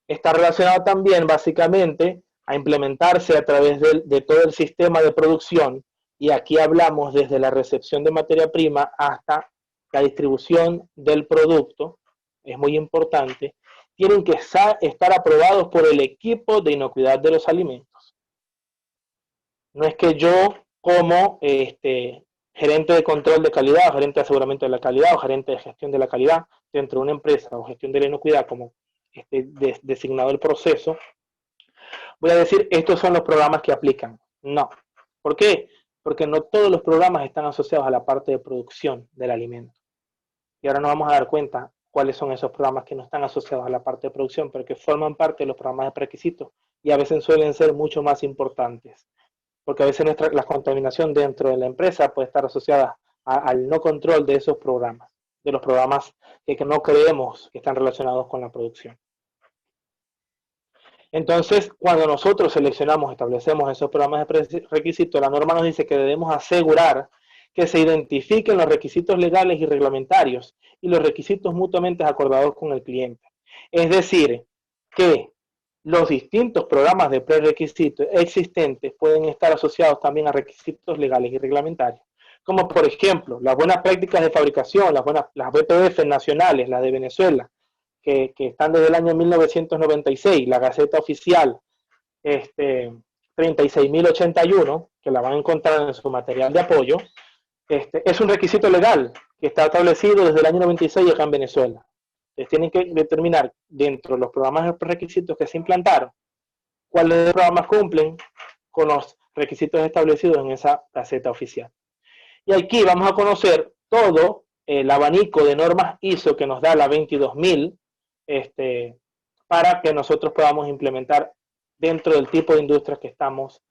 Está relacionado también básicamente a implementarse a través de todo el sistema de producción, y aquí hablamos desde la recepción de materia prima hasta la distribución del producto. Es muy importante, tienen que estar aprobados por el equipo de inocuidad de los alimentos. No es que yo como gerente de control de calidad, o gerente de aseguramiento de la calidad, o gerente de gestión de la calidad dentro de una empresa, o gestión de la inocuidad, como designado el proceso, voy a decir, estos son los programas que aplican. No. ¿Por qué? Porque no todos los programas están asociados a la parte de producción del alimento. Y ahora nos vamos a dar cuenta cuáles son esos programas que no están asociados a la parte de producción, pero que forman parte de los programas de prerequisitos y a veces suelen ser mucho más importantes, porque a veces la contaminación dentro de la empresa puede estar asociada al no control de esos programas, de los programas que no creemos que están relacionados con la producción. Entonces, cuando nosotros seleccionamos, establecemos esos programas de requisitos, la norma nos dice que debemos asegurar que se identifiquen los requisitos legales y reglamentarios y los requisitos mutuamente acordados con el cliente. Es decir, que los distintos programas de prerequisitos existentes pueden estar asociados también a requisitos legales y reglamentarios, como por ejemplo las buenas prácticas de fabricación, las BPF nacionales, las de Venezuela, que están desde el año 1996, la Gaceta Oficial 36.081, que la van a encontrar en su material de apoyo, es un requisito legal que está establecido desde el año 96 acá en Venezuela. Entonces tienen que determinar dentro de los programas de requisitos que se implantaron, cuáles programas cumplen con los requisitos establecidos en esa Gaceta Oficial. Y aquí vamos a conocer todo el abanico de normas ISO que nos da la 22.000, para que nosotros podamos implementar dentro del tipo de industria que estamos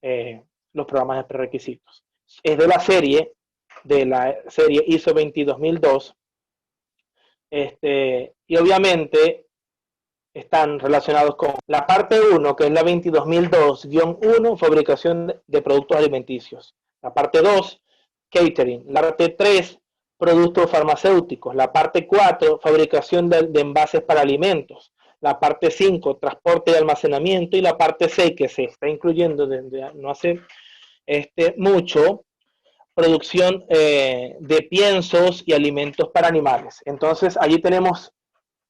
los programas de prerequisitos. Es de la serie ISO 22002, y obviamente están relacionados con la parte 1, que es la 22.002-1, fabricación de productos alimenticios. La parte 2, catering. La parte 3, productos farmacéuticos. La parte 4, fabricación de envases para alimentos. La parte 5, transporte y almacenamiento. Y la parte 6, que se está incluyendo desde no hace mucho, producción de piensos y alimentos para animales. Entonces, allí tenemos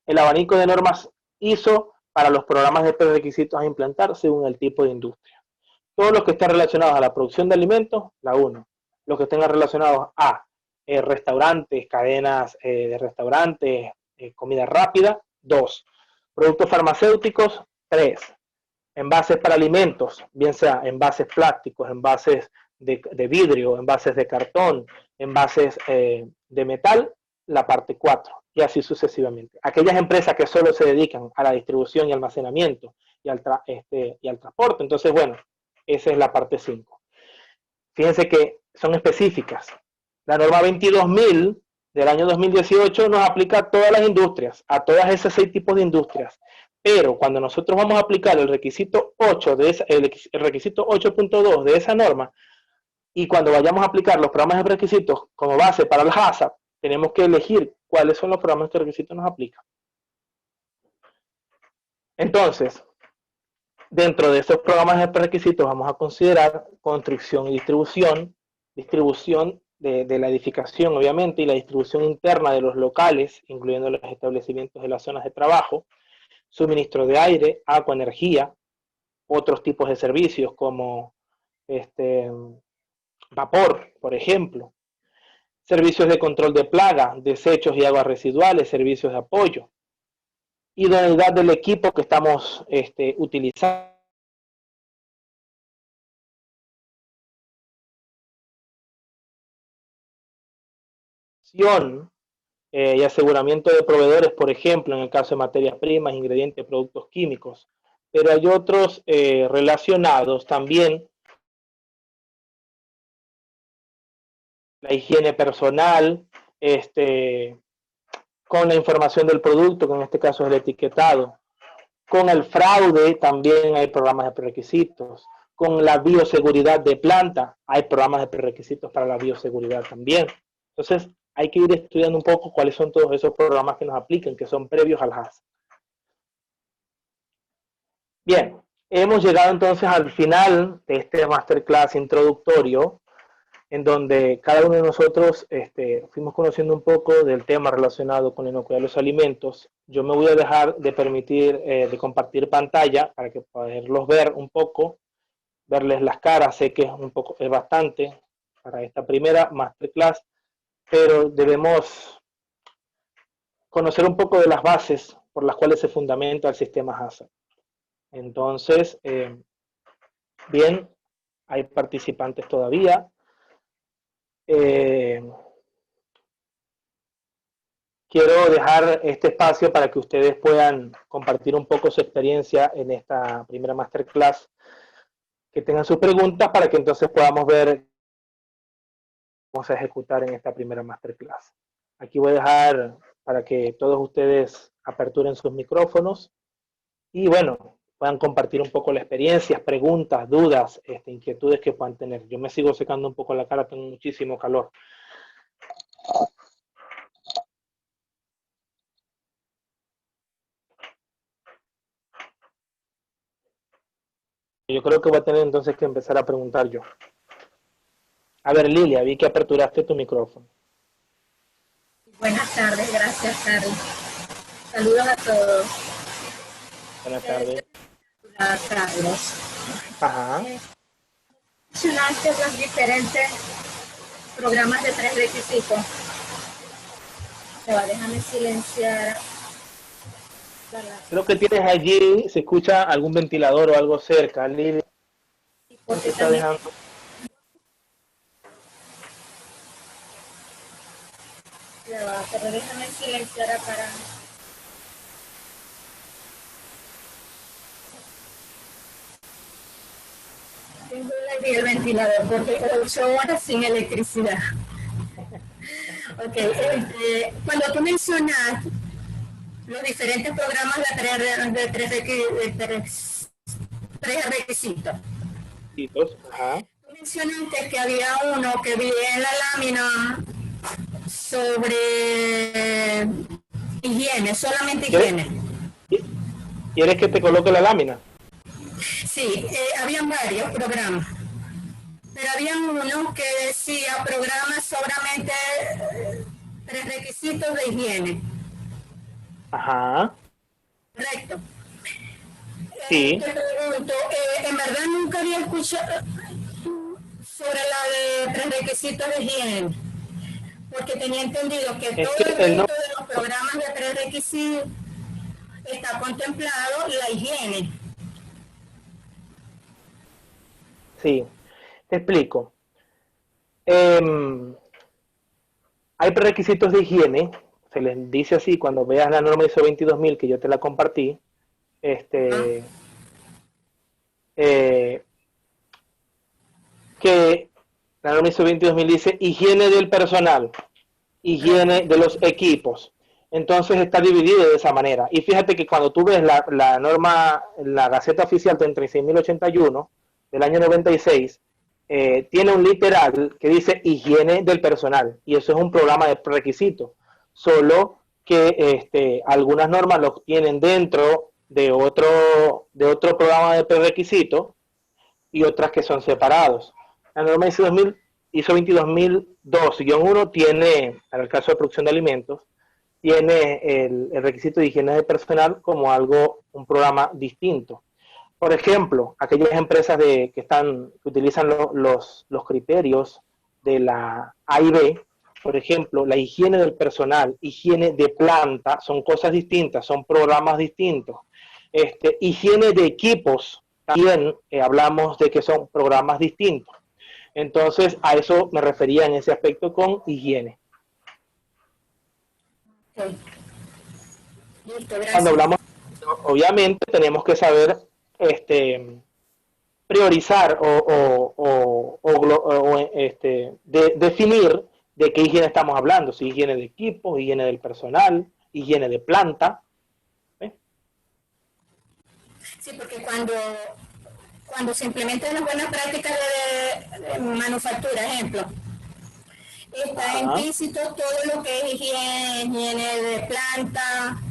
el abanico de normas ISO para los programas de prerequisitos a implantar según el tipo de industria. Todos los que estén relacionados a la producción de alimentos, la 1. Los que estén relacionados a restaurantes, cadenas de restaurantes, comida rápida, 2. Productos farmacéuticos, 3. Envases para alimentos, bien sea envases plásticos, envases de vidrio, envases de cartón, envases de metal, la parte 4, y así sucesivamente. Aquellas empresas que solo se dedican a la distribución y almacenamiento y al transporte, entonces, bueno, esa es la parte 5. Fíjense que son específicas. La norma 22.000 del año 2018 nos aplica a todas las industrias, a todas esas 6 tipos de industrias. Pero cuando nosotros vamos a aplicar el requisito 8, el requisito 8.2 de esa norma, y cuando vayamos a aplicar los programas de requisitos como base para el HACCP, tenemos que elegir cuáles son los programas que requisitos nos aplican. Entonces, dentro de esos programas de requisitos vamos a considerar construcción y distribución de la edificación, obviamente, y la distribución interna de los locales, incluyendo los establecimientos de las zonas de trabajo, suministro de aire, agua, energía, otros tipos de servicios como vapor, por ejemplo, servicios de control de plaga, desechos y aguas residuales, servicios de apoyo, idoneidad del equipo que estamos utilizando, y aseguramiento de proveedores, por ejemplo, en el caso de materias primas, ingredientes, productos químicos. Pero hay otros relacionados también, la higiene personal, con la información del producto, que en este caso es el etiquetado. Con el fraude también hay programas de prerequisitos. Con la bioseguridad de planta hay programas de prerequisitos para la bioseguridad también. Entonces, hay que ir estudiando un poco cuáles son todos esos programas que nos aplican, que son previos al HACCP. Bien, hemos llegado entonces al final de este masterclass introductorio, en donde cada uno de nosotros fuimos conociendo un poco del tema relacionado con la inocuidad de los alimentos. Yo me voy a dejar de permitir de compartir pantalla para que poderlos ver un poco, verles las caras. Sé que es bastante para esta primera masterclass, pero debemos conocer un poco de las bases por las cuales se fundamenta el sistema HACCP. Entonces, bien, hay participantes todavía. quiero dejar este espacio para que ustedes puedan compartir un poco su experiencia en esta primera masterclass, que tengan sus preguntas para que entonces podamos ver cómo se ejecutar en esta primera masterclass. Aquí voy a dejar para que todos ustedes aperturen sus micrófonos y bueno, puedan compartir un poco la experiencia, preguntas, dudas, inquietudes que puedan tener. Yo me sigo secando un poco la cara, tengo muchísimo calor. Yo creo que voy a tener entonces que empezar a preguntar yo. A ver, Lilia, vi que aperturaste tu micrófono. Buenas tardes, gracias, Carlos. Saludos a todos. Buenas tardes. Carlos. Ajá. Mencionaste los diferentes programas de 3 requisitos. Déjame silenciar. Creo que tienes allí, se escucha algún ventilador o algo cerca, Lilia. ¿Por qué está dejando? Pero déjame silenciar para... Tengo el ventilador porque 8 horas sin electricidad. Ok, cuando tú mencionas los diferentes programas de tres requisitos, ajá. tú mencionaste que había uno que vi en la lámina sobre higiene, solamente higiene. ¿Quieres que te coloque la lámina? Sí, habían varios programas, pero había uno que decía programas solamente 3 requisitos de higiene. Ajá. Correcto. Sí. Te pregunto, en verdad nunca había escuchado sobre la de 3 requisitos de higiene, porque tenía entendido que todo el resto de los programas de 3 requisitos está contemplado la higiene. Sí, te explico. Hay prerequisitos de higiene, se les dice así cuando veas la norma ISO 22000 que yo te la compartí. Que la norma ISO 22000 dice higiene del personal, higiene de los equipos. Entonces está dividido de esa manera. Y fíjate que cuando tú ves la norma, la Gaceta Oficial 36.081 del año 96, tiene un literal que dice higiene del personal. Y eso es un programa de requisitos. Solo que algunas normas lo tienen dentro de otro programa de prerequisitos y otras que son separados. La norma ISO 22002-1 tiene, en el caso de producción de alimentos, tiene el requisito de higiene de personal como un programa distinto. Por ejemplo, aquellas empresas que utilizan los criterios de la A y B, por ejemplo, la higiene del personal, higiene de planta, son cosas distintas, son programas distintos. Higiene de equipos, también hablamos de que son programas distintos. Entonces, a eso me refería en ese aspecto con higiene. Okay. Listo, Cuando hablamos, obviamente, tenemos que saber priorizar definir de qué higiene estamos hablando, si higiene de equipo, higiene del personal, higiene de planta. Sí, porque cuando se implementan las buenas prácticas de manufactura, ejemplo, está implícito todo lo que es higiene de planta,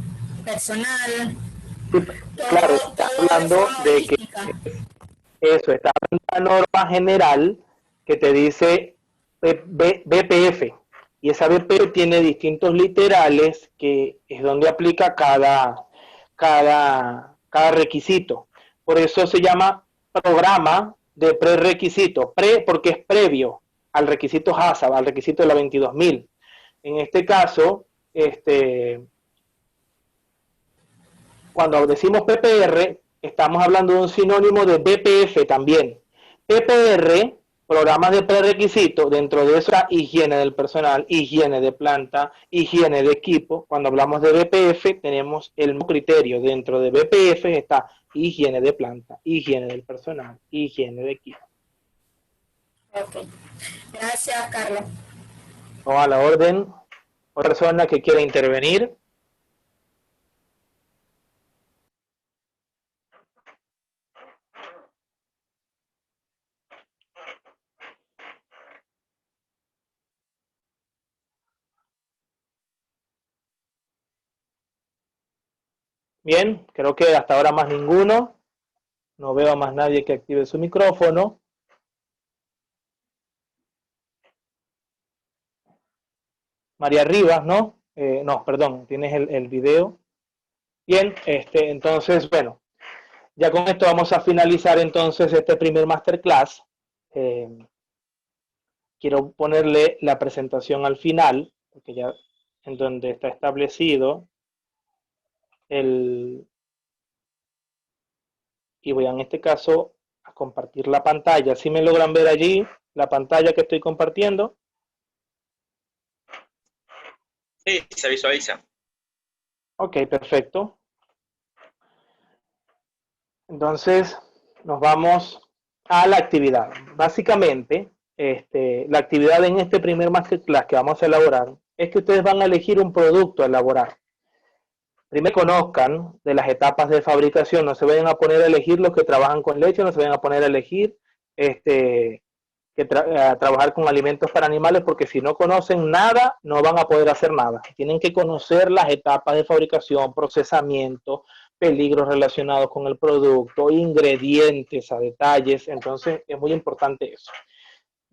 personal. Sí, claro, está hablando de que eso, está hablando de una norma general que te dice BPF, y esa BPF tiene distintos literales que es donde aplica cada requisito. Por eso se llama programa de prerequisito, porque es previo al requisito HACCP, al requisito de la 22.000. En este caso, cuando decimos PPR, estamos hablando de un sinónimo de BPF también. PPR programas de prerequisito, dentro de eso, higiene del personal, higiene de planta, higiene de equipo. Cuando hablamos de BPF, tenemos el mismo criterio. Dentro de BPF está higiene de planta, higiene del personal, higiene de equipo. Ok. Gracias, Carlos. O a la orden. Otra persona que quiera intervenir. Bien, creo que hasta ahora más ninguno. No veo a más nadie que active su micrófono. María Rivas, ¿no? No, perdón, tienes el video. Bien, entonces, bueno, ya con esto vamos a finalizar entonces este primer masterclass. Quiero ponerle la presentación al final, porque ya en donde está establecido y voy en este caso a compartir la pantalla. ¿Sí me logran ver allí la pantalla que estoy compartiendo? Sí, se visualiza. Ok, perfecto. Entonces, nos vamos a la actividad. Básicamente, la actividad en este primer masterclass que vamos a elaborar es que ustedes van a elegir un producto a elaborar. Primero conozcan de las etapas de fabricación, no se vayan a poner a elegir los que trabajan con leche, no se vayan a poner a elegir a trabajar con alimentos para animales, porque si no conocen nada, no van a poder hacer nada. Tienen que conocer las etapas de fabricación, procesamiento, peligros relacionados con el producto, ingredientes a detalles. Entonces es muy importante eso.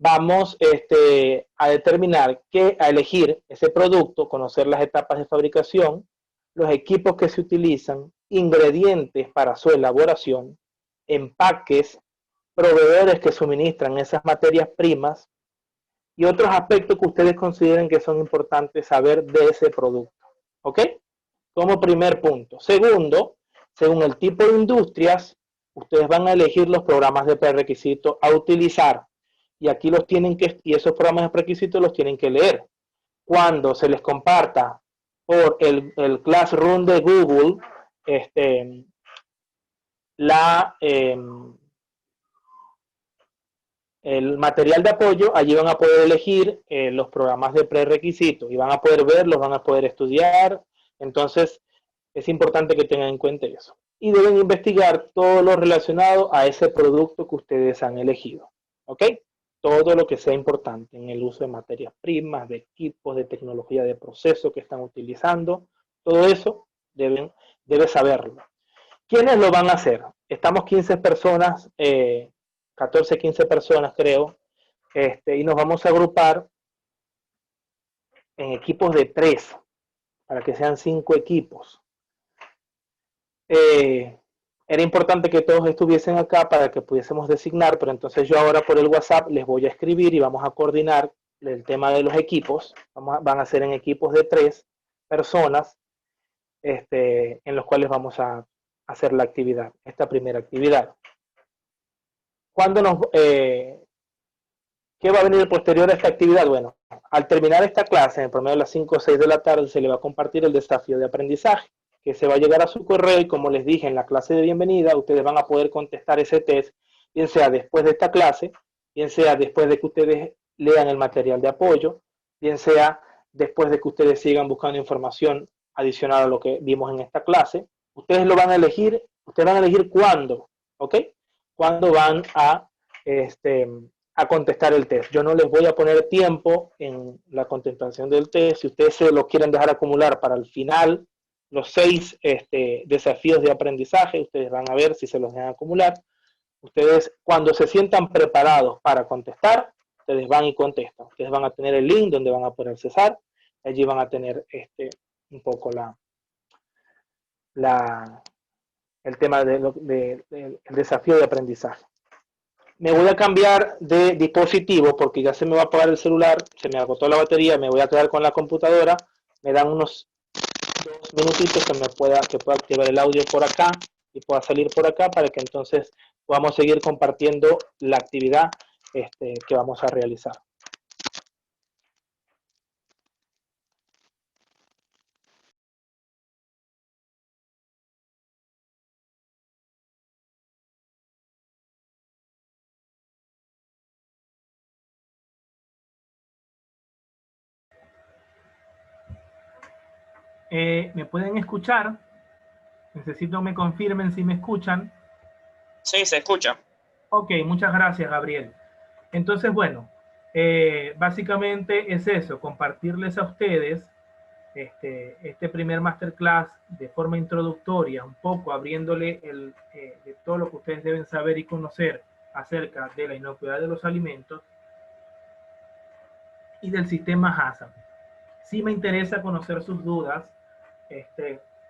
Vamos a determinar a elegir ese producto, conocer las etapas de fabricación, los equipos que se utilizan, ingredientes para su elaboración, empaques, proveedores que suministran esas materias primas y otros aspectos que ustedes consideren que son importantes saber de ese producto. ¿Ok? Como primer punto. Segundo, según el tipo de industrias, ustedes van a elegir los programas de prerequisito a utilizar. Y aquí los tienen y esos programas de prerequisito los tienen que leer. Cuando se les comparta por el Classroom de Google, el material de apoyo, allí van a poder elegir los programas de prerequisito y van a poder verlos, van a poder estudiar. Entonces, es importante que tengan en cuenta eso. Y deben investigar todo lo relacionado a ese producto que ustedes han elegido. ¿Ok? Todo lo que sea importante en el uso de materias primas, de equipos, de tecnología de proceso que están utilizando. Todo eso debe saberlo. ¿Quiénes lo van a hacer? Estamos 15 personas, 14, 15 personas creo, y nos vamos a agrupar en equipos de 3, para que sean 5 equipos. Era importante que todos estuviesen acá para que pudiésemos designar, pero entonces yo ahora por el WhatsApp les voy a escribir y vamos a coordinar el tema de los equipos. Van a ser en equipos de 3 personas, en los cuales vamos a hacer la actividad, esta primera actividad. ¿Qué va a venir posterior a esta actividad? Bueno, al terminar esta clase, en promedio a las 5 o 6 de la tarde, se le va a compartir el desafío de aprendizaje, que se va a llegar a su correo y como les dije en la clase de bienvenida, ustedes van a poder contestar ese test, bien sea después de esta clase, bien sea después de que ustedes lean el material de apoyo, bien sea después de que ustedes sigan buscando información adicional a lo que vimos en esta clase. Ustedes lo van a elegir, cuándo, ¿ok? Cuándo van a contestar el test. Yo no les voy a poner tiempo en la contestación del test. Si ustedes se lo quieren dejar acumular para el final, los 6 desafíos de aprendizaje, ustedes van a ver si se los dejan acumular. Ustedes, cuando se sientan preparados para contestar, ustedes van y contestan. Ustedes van a tener el link donde van a poder accesar. Allí van a tener un poco el tema del desafío de aprendizaje. Me voy a cambiar de dispositivo porque ya se me va a apagar el celular, se me agotó la batería, me voy a quedar con la computadora. Me dan unos 2 minutitos que pueda activar el audio por acá y pueda salir por acá para que entonces podamos seguir compartiendo la actividad que vamos a realizar. ¿Me pueden escuchar? Necesito que me confirmen si me escuchan. Sí, se escucha. Ok, muchas gracias, Gabriel. Entonces, bueno, básicamente es eso, compartirles a ustedes este primer masterclass de forma introductoria, un poco abriéndole de todo lo que ustedes deben saber y conocer acerca de la inocuidad de los alimentos y del sistema HACCP. Sí me interesa conocer sus dudas,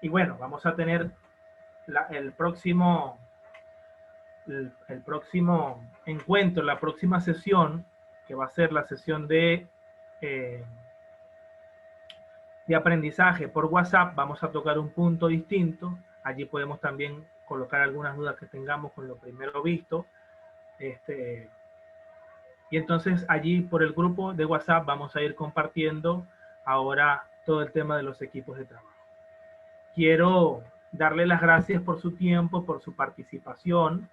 y bueno, vamos a tener el próximo encuentro, la próxima sesión, que va a ser la sesión de aprendizaje por WhatsApp. Vamos a tocar un punto distinto. Allí podemos también colocar algunas dudas que tengamos con lo primero visto. Y entonces allí por el grupo de WhatsApp vamos a ir compartiendo ahora todo el tema de los equipos de trabajo. Quiero darle las gracias por su tiempo, por su participación.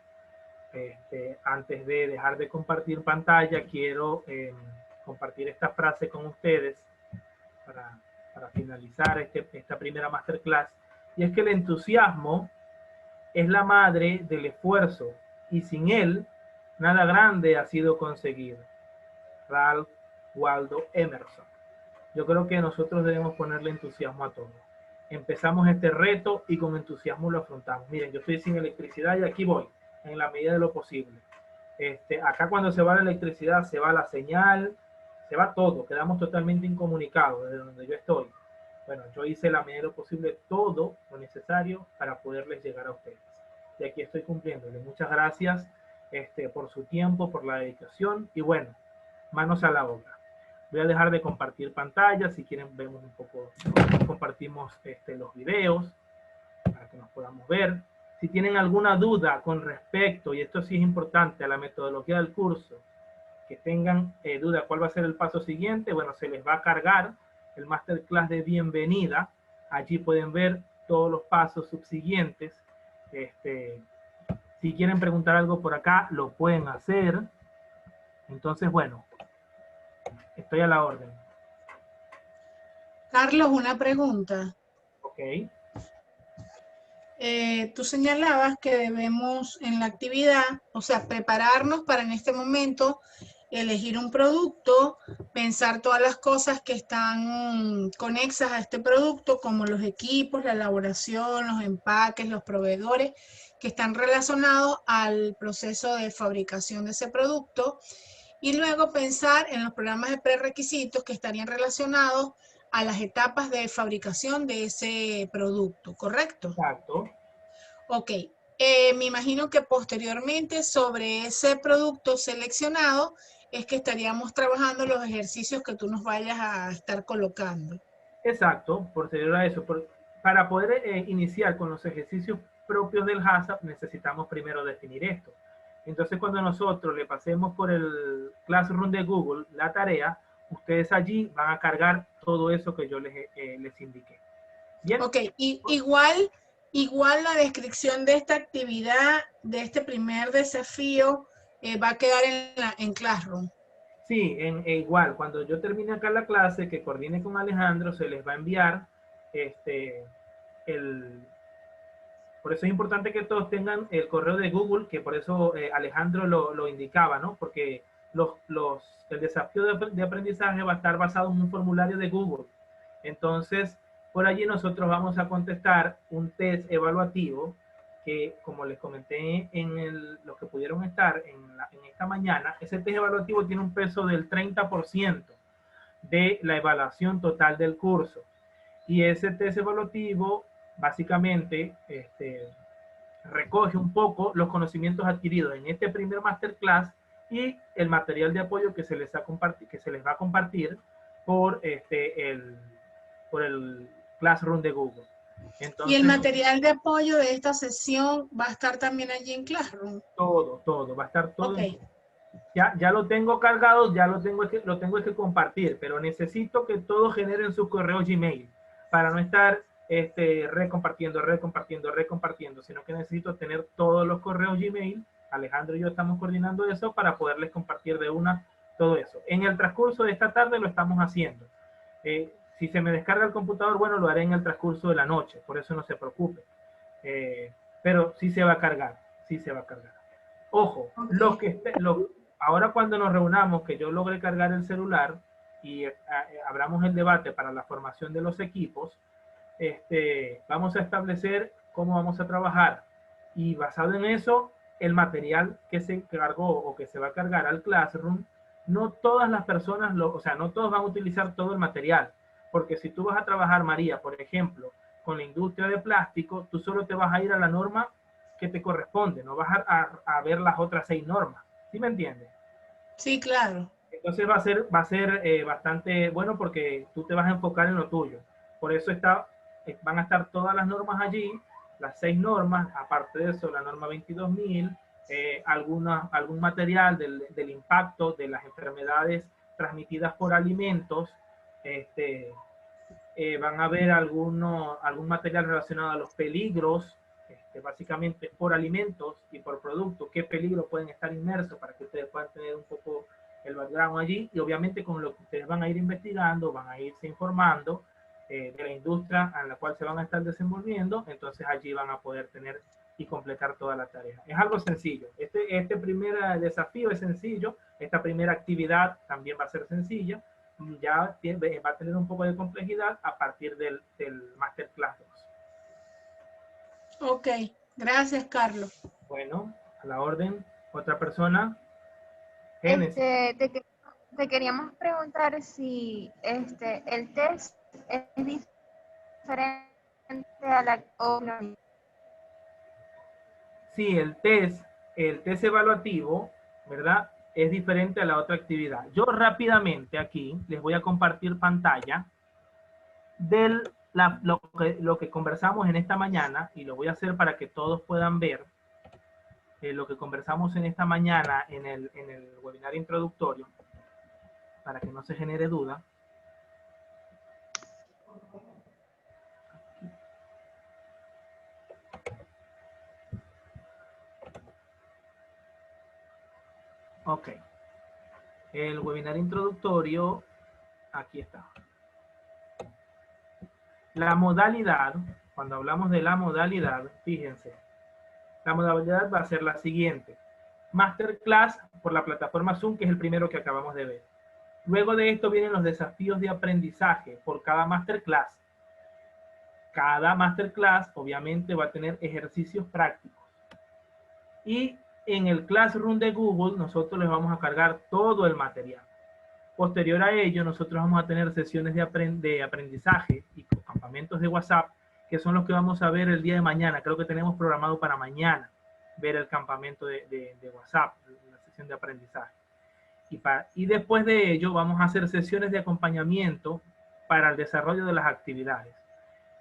Antes de dejar de compartir pantalla, quiero compartir esta frase con ustedes para finalizar esta primera masterclass. Y es que el entusiasmo es la madre del esfuerzo y sin él nada grande ha sido conseguido. Ralph Waldo Emerson. Yo creo que nosotros debemos ponerle entusiasmo a todo. Empezamos este reto y con entusiasmo lo afrontamos. Miren, yo estoy sin electricidad y aquí voy, en la medida de lo posible. Acá cuando se va la electricidad, se va la señal, se va todo, quedamos totalmente incomunicados desde donde yo estoy. Bueno, yo hice la medida de lo posible todo lo necesario para poderles llegar a ustedes. Y aquí estoy cumpliéndole. Muchas gracias por su tiempo, por la dedicación y bueno, manos a la obra. Voy a dejar de compartir pantalla. Si quieren vemos un poco, compartimos los videos para que nos podamos ver. Si tienen alguna duda con respecto, y esto sí es importante, a la metodología del curso, que tengan duda cuál va a ser el paso siguiente, bueno, se les va a cargar el masterclass de bienvenida. Allí pueden ver todos los pasos subsiguientes. Si quieren preguntar algo por acá, lo pueden hacer. Entonces, bueno, estoy a la orden. Carlos, una pregunta. Ok. Tú señalabas que debemos en la actividad, o sea, prepararnos para en este momento elegir un producto, pensar todas las cosas que están conexas a este producto, como los equipos, la elaboración, los empaques, los proveedores, que están relacionados al proceso de fabricación de ese producto, y luego pensar en los programas de prerequisitos que estarían relacionados a las etapas de fabricación de ese producto, ¿correcto? Exacto. Ok. Me imagino que posteriormente sobre ese producto seleccionado es que estaríamos trabajando los ejercicios que tú nos vayas a estar colocando. Exacto, posterior a eso. Para poder iniciar con los ejercicios propios del HACCP necesitamos primero definir esto. Entonces cuando nosotros le pasemos por el Classroom de Google la tarea, ustedes allí van a cargar todo eso que yo les indiqué. ¿Bien? Ok, y igual la descripción de esta actividad, de este primer desafío, va a quedar en Classroom. Sí, igual, cuando yo termine acá la clase, que coordine con Alejandro, se les va a enviar por eso es importante que todos tengan el correo de Google, que por eso Alejandro lo indicaba, ¿no? Porque el desafío de aprendizaje va a estar basado en un formulario de Google. Entonces, por allí nosotros vamos a contestar un test evaluativo que, como les comenté los que pudieron estar en esta mañana, ese test evaluativo tiene un peso del 30% de la evaluación total del curso. Y ese test evaluativo básicamente recoge un poco los conocimientos adquiridos en este primer masterclass y el material de apoyo que se les va a compartir por el Classroom de Google. Entonces, ¿y el material de apoyo de esta sesión va a estar también allí en Classroom? todo, va a estar todo. Ok. Ya lo tengo cargado, ya lo tengo que compartir, pero necesito que todos generen su correo Gmail para no estar recompartiendo, sino que necesito tener todos los correos Gmail. Alejandro y yo estamos coordinando eso para poderles compartir de una todo eso. En el transcurso de esta tarde lo estamos haciendo. Si se me descarga el computador, bueno, lo haré en el transcurso de la noche, por eso no se preocupe. Pero sí se va a cargar, sí se va a cargar. Ojo, okay. Ahora cuando nos reunamos, que yo logre cargar el celular y abramos el debate para la formación de los equipos, vamos a establecer cómo vamos a trabajar. Y basado en eso, el material que se cargó o que se va a cargar al Classroom, no todas las personas, o sea, no todos van a utilizar todo el material. Porque si tú vas a trabajar, María, por ejemplo, con la industria de plástico, tú solo te vas a ir a la norma que te corresponde, no vas a ver las otras 6 normas. ¿Sí me entiendes? Sí, claro. Entonces va a ser bastante bueno porque tú te vas a enfocar en lo tuyo. Por eso van a estar todas las normas allí, las 6 normas, aparte de eso, la norma 22.000, algún material del impacto de las enfermedades transmitidas por alimentos, van a ver algún material relacionado a los peligros, básicamente por alimentos y por productos, qué peligros pueden estar inmersos para que ustedes puedan tener un poco el background allí, y obviamente con lo que ustedes van a ir investigando, van a irse informando de la industria en la cual se van a estar desenvolviendo, entonces allí van a poder tener y completar toda la tarea. Es algo sencillo. Este primer desafío es sencillo, esta primera actividad también va a ser sencilla, ya va a tener un poco de complejidad a partir del Masterclass 2. Ok, gracias, Carlos. Bueno, a la orden. ¿Otra persona? Te queríamos preguntar si el test es diferente a la... Sí, el test evaluativo, ¿verdad? Es diferente a la otra actividad. Yo rápidamente aquí les voy a compartir pantalla de lo que conversamos en esta mañana, y lo voy a hacer para que todos puedan ver lo que conversamos en esta mañana en el webinar introductorio, para que no se genere duda. Ok. El webinar introductorio, aquí está. La modalidad, cuando hablamos de la modalidad, fíjense, la modalidad va a ser la siguiente. Masterclass por la plataforma Zoom, que es el primero que acabamos de ver. Luego de esto vienen los desafíos de aprendizaje por cada masterclass. Cada masterclass obviamente va a tener ejercicios prácticos. Y en el Classroom de Google nosotros les vamos a cargar todo el material. Posterior a ello, nosotros vamos a tener sesiones de aprendizaje y campamentos de WhatsApp, que son los que vamos a ver el día de mañana. Creo que tenemos programado para mañana ver el campamento de WhatsApp, la sesión de aprendizaje. Y después de ello vamos a hacer sesiones de acompañamiento para el desarrollo de las actividades.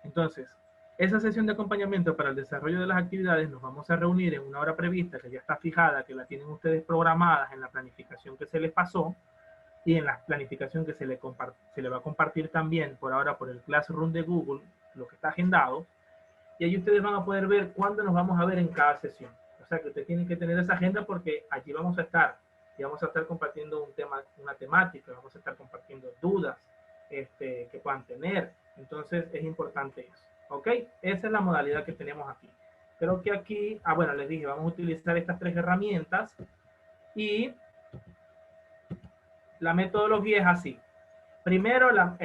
Entonces, esa sesión de acompañamiento para el desarrollo de las actividades nos vamos a reunir en una hora prevista que ya está fijada, que la tienen ustedes programadas en la planificación que se les pasó y en la planificación que se le va a compartir también por ahora por el Classroom de Google, lo que está agendado. Y ahí ustedes van a poder ver cuándo nos vamos a ver en cada sesión. O sea que ustedes tienen que tener esa agenda porque allí vamos a estar. Y vamos a estar compartiendo una temática, vamos a estar compartiendo dudas que puedan tener. Entonces es importante eso. ¿Ok? Esa es la modalidad que tenemos aquí. Creo que aquí, bueno, les dije, vamos a utilizar estas 3 herramientas y la metodología es así. Primero, la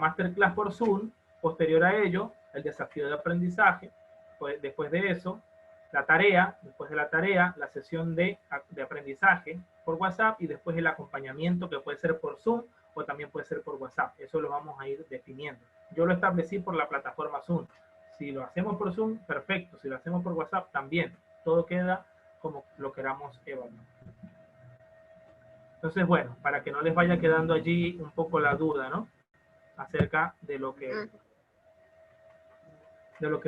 Masterclass por Zoom, posterior a ello, el desafío de aprendizaje, pues, después de eso, la tarea, después de la tarea, la sesión de aprendizaje por WhatsApp y después el acompañamiento que puede ser por Zoom o también puede ser por WhatsApp. Eso lo vamos a ir definiendo. Yo lo establecí por la plataforma Zoom. Si lo hacemos por Zoom, perfecto. Si lo hacemos por WhatsApp, también. Todo queda como lo queramos evaluar. Entonces, bueno, para que no les vaya quedando allí un poco la duda, ¿no? Acerca de lo que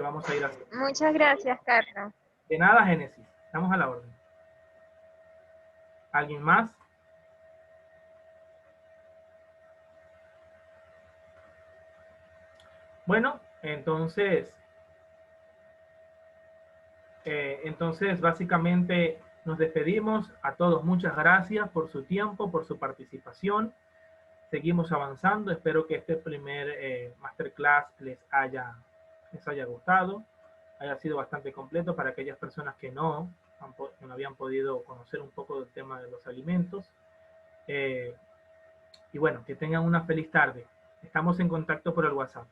vamos a ir haciendo. Muchas gracias, Carlos. De nada, Génesis. Estamos a la orden. ¿Alguien más? Bueno, entonces básicamente nos despedimos a todos. Muchas gracias por su tiempo, por su participación. Seguimos avanzando. Espero que este primer masterclass les haya gustado, haya sido bastante completo para aquellas personas que no habían podido conocer un poco del tema de los alimentos. Y bueno, que tengan una feliz tarde. Estamos en contacto por el WhatsApp.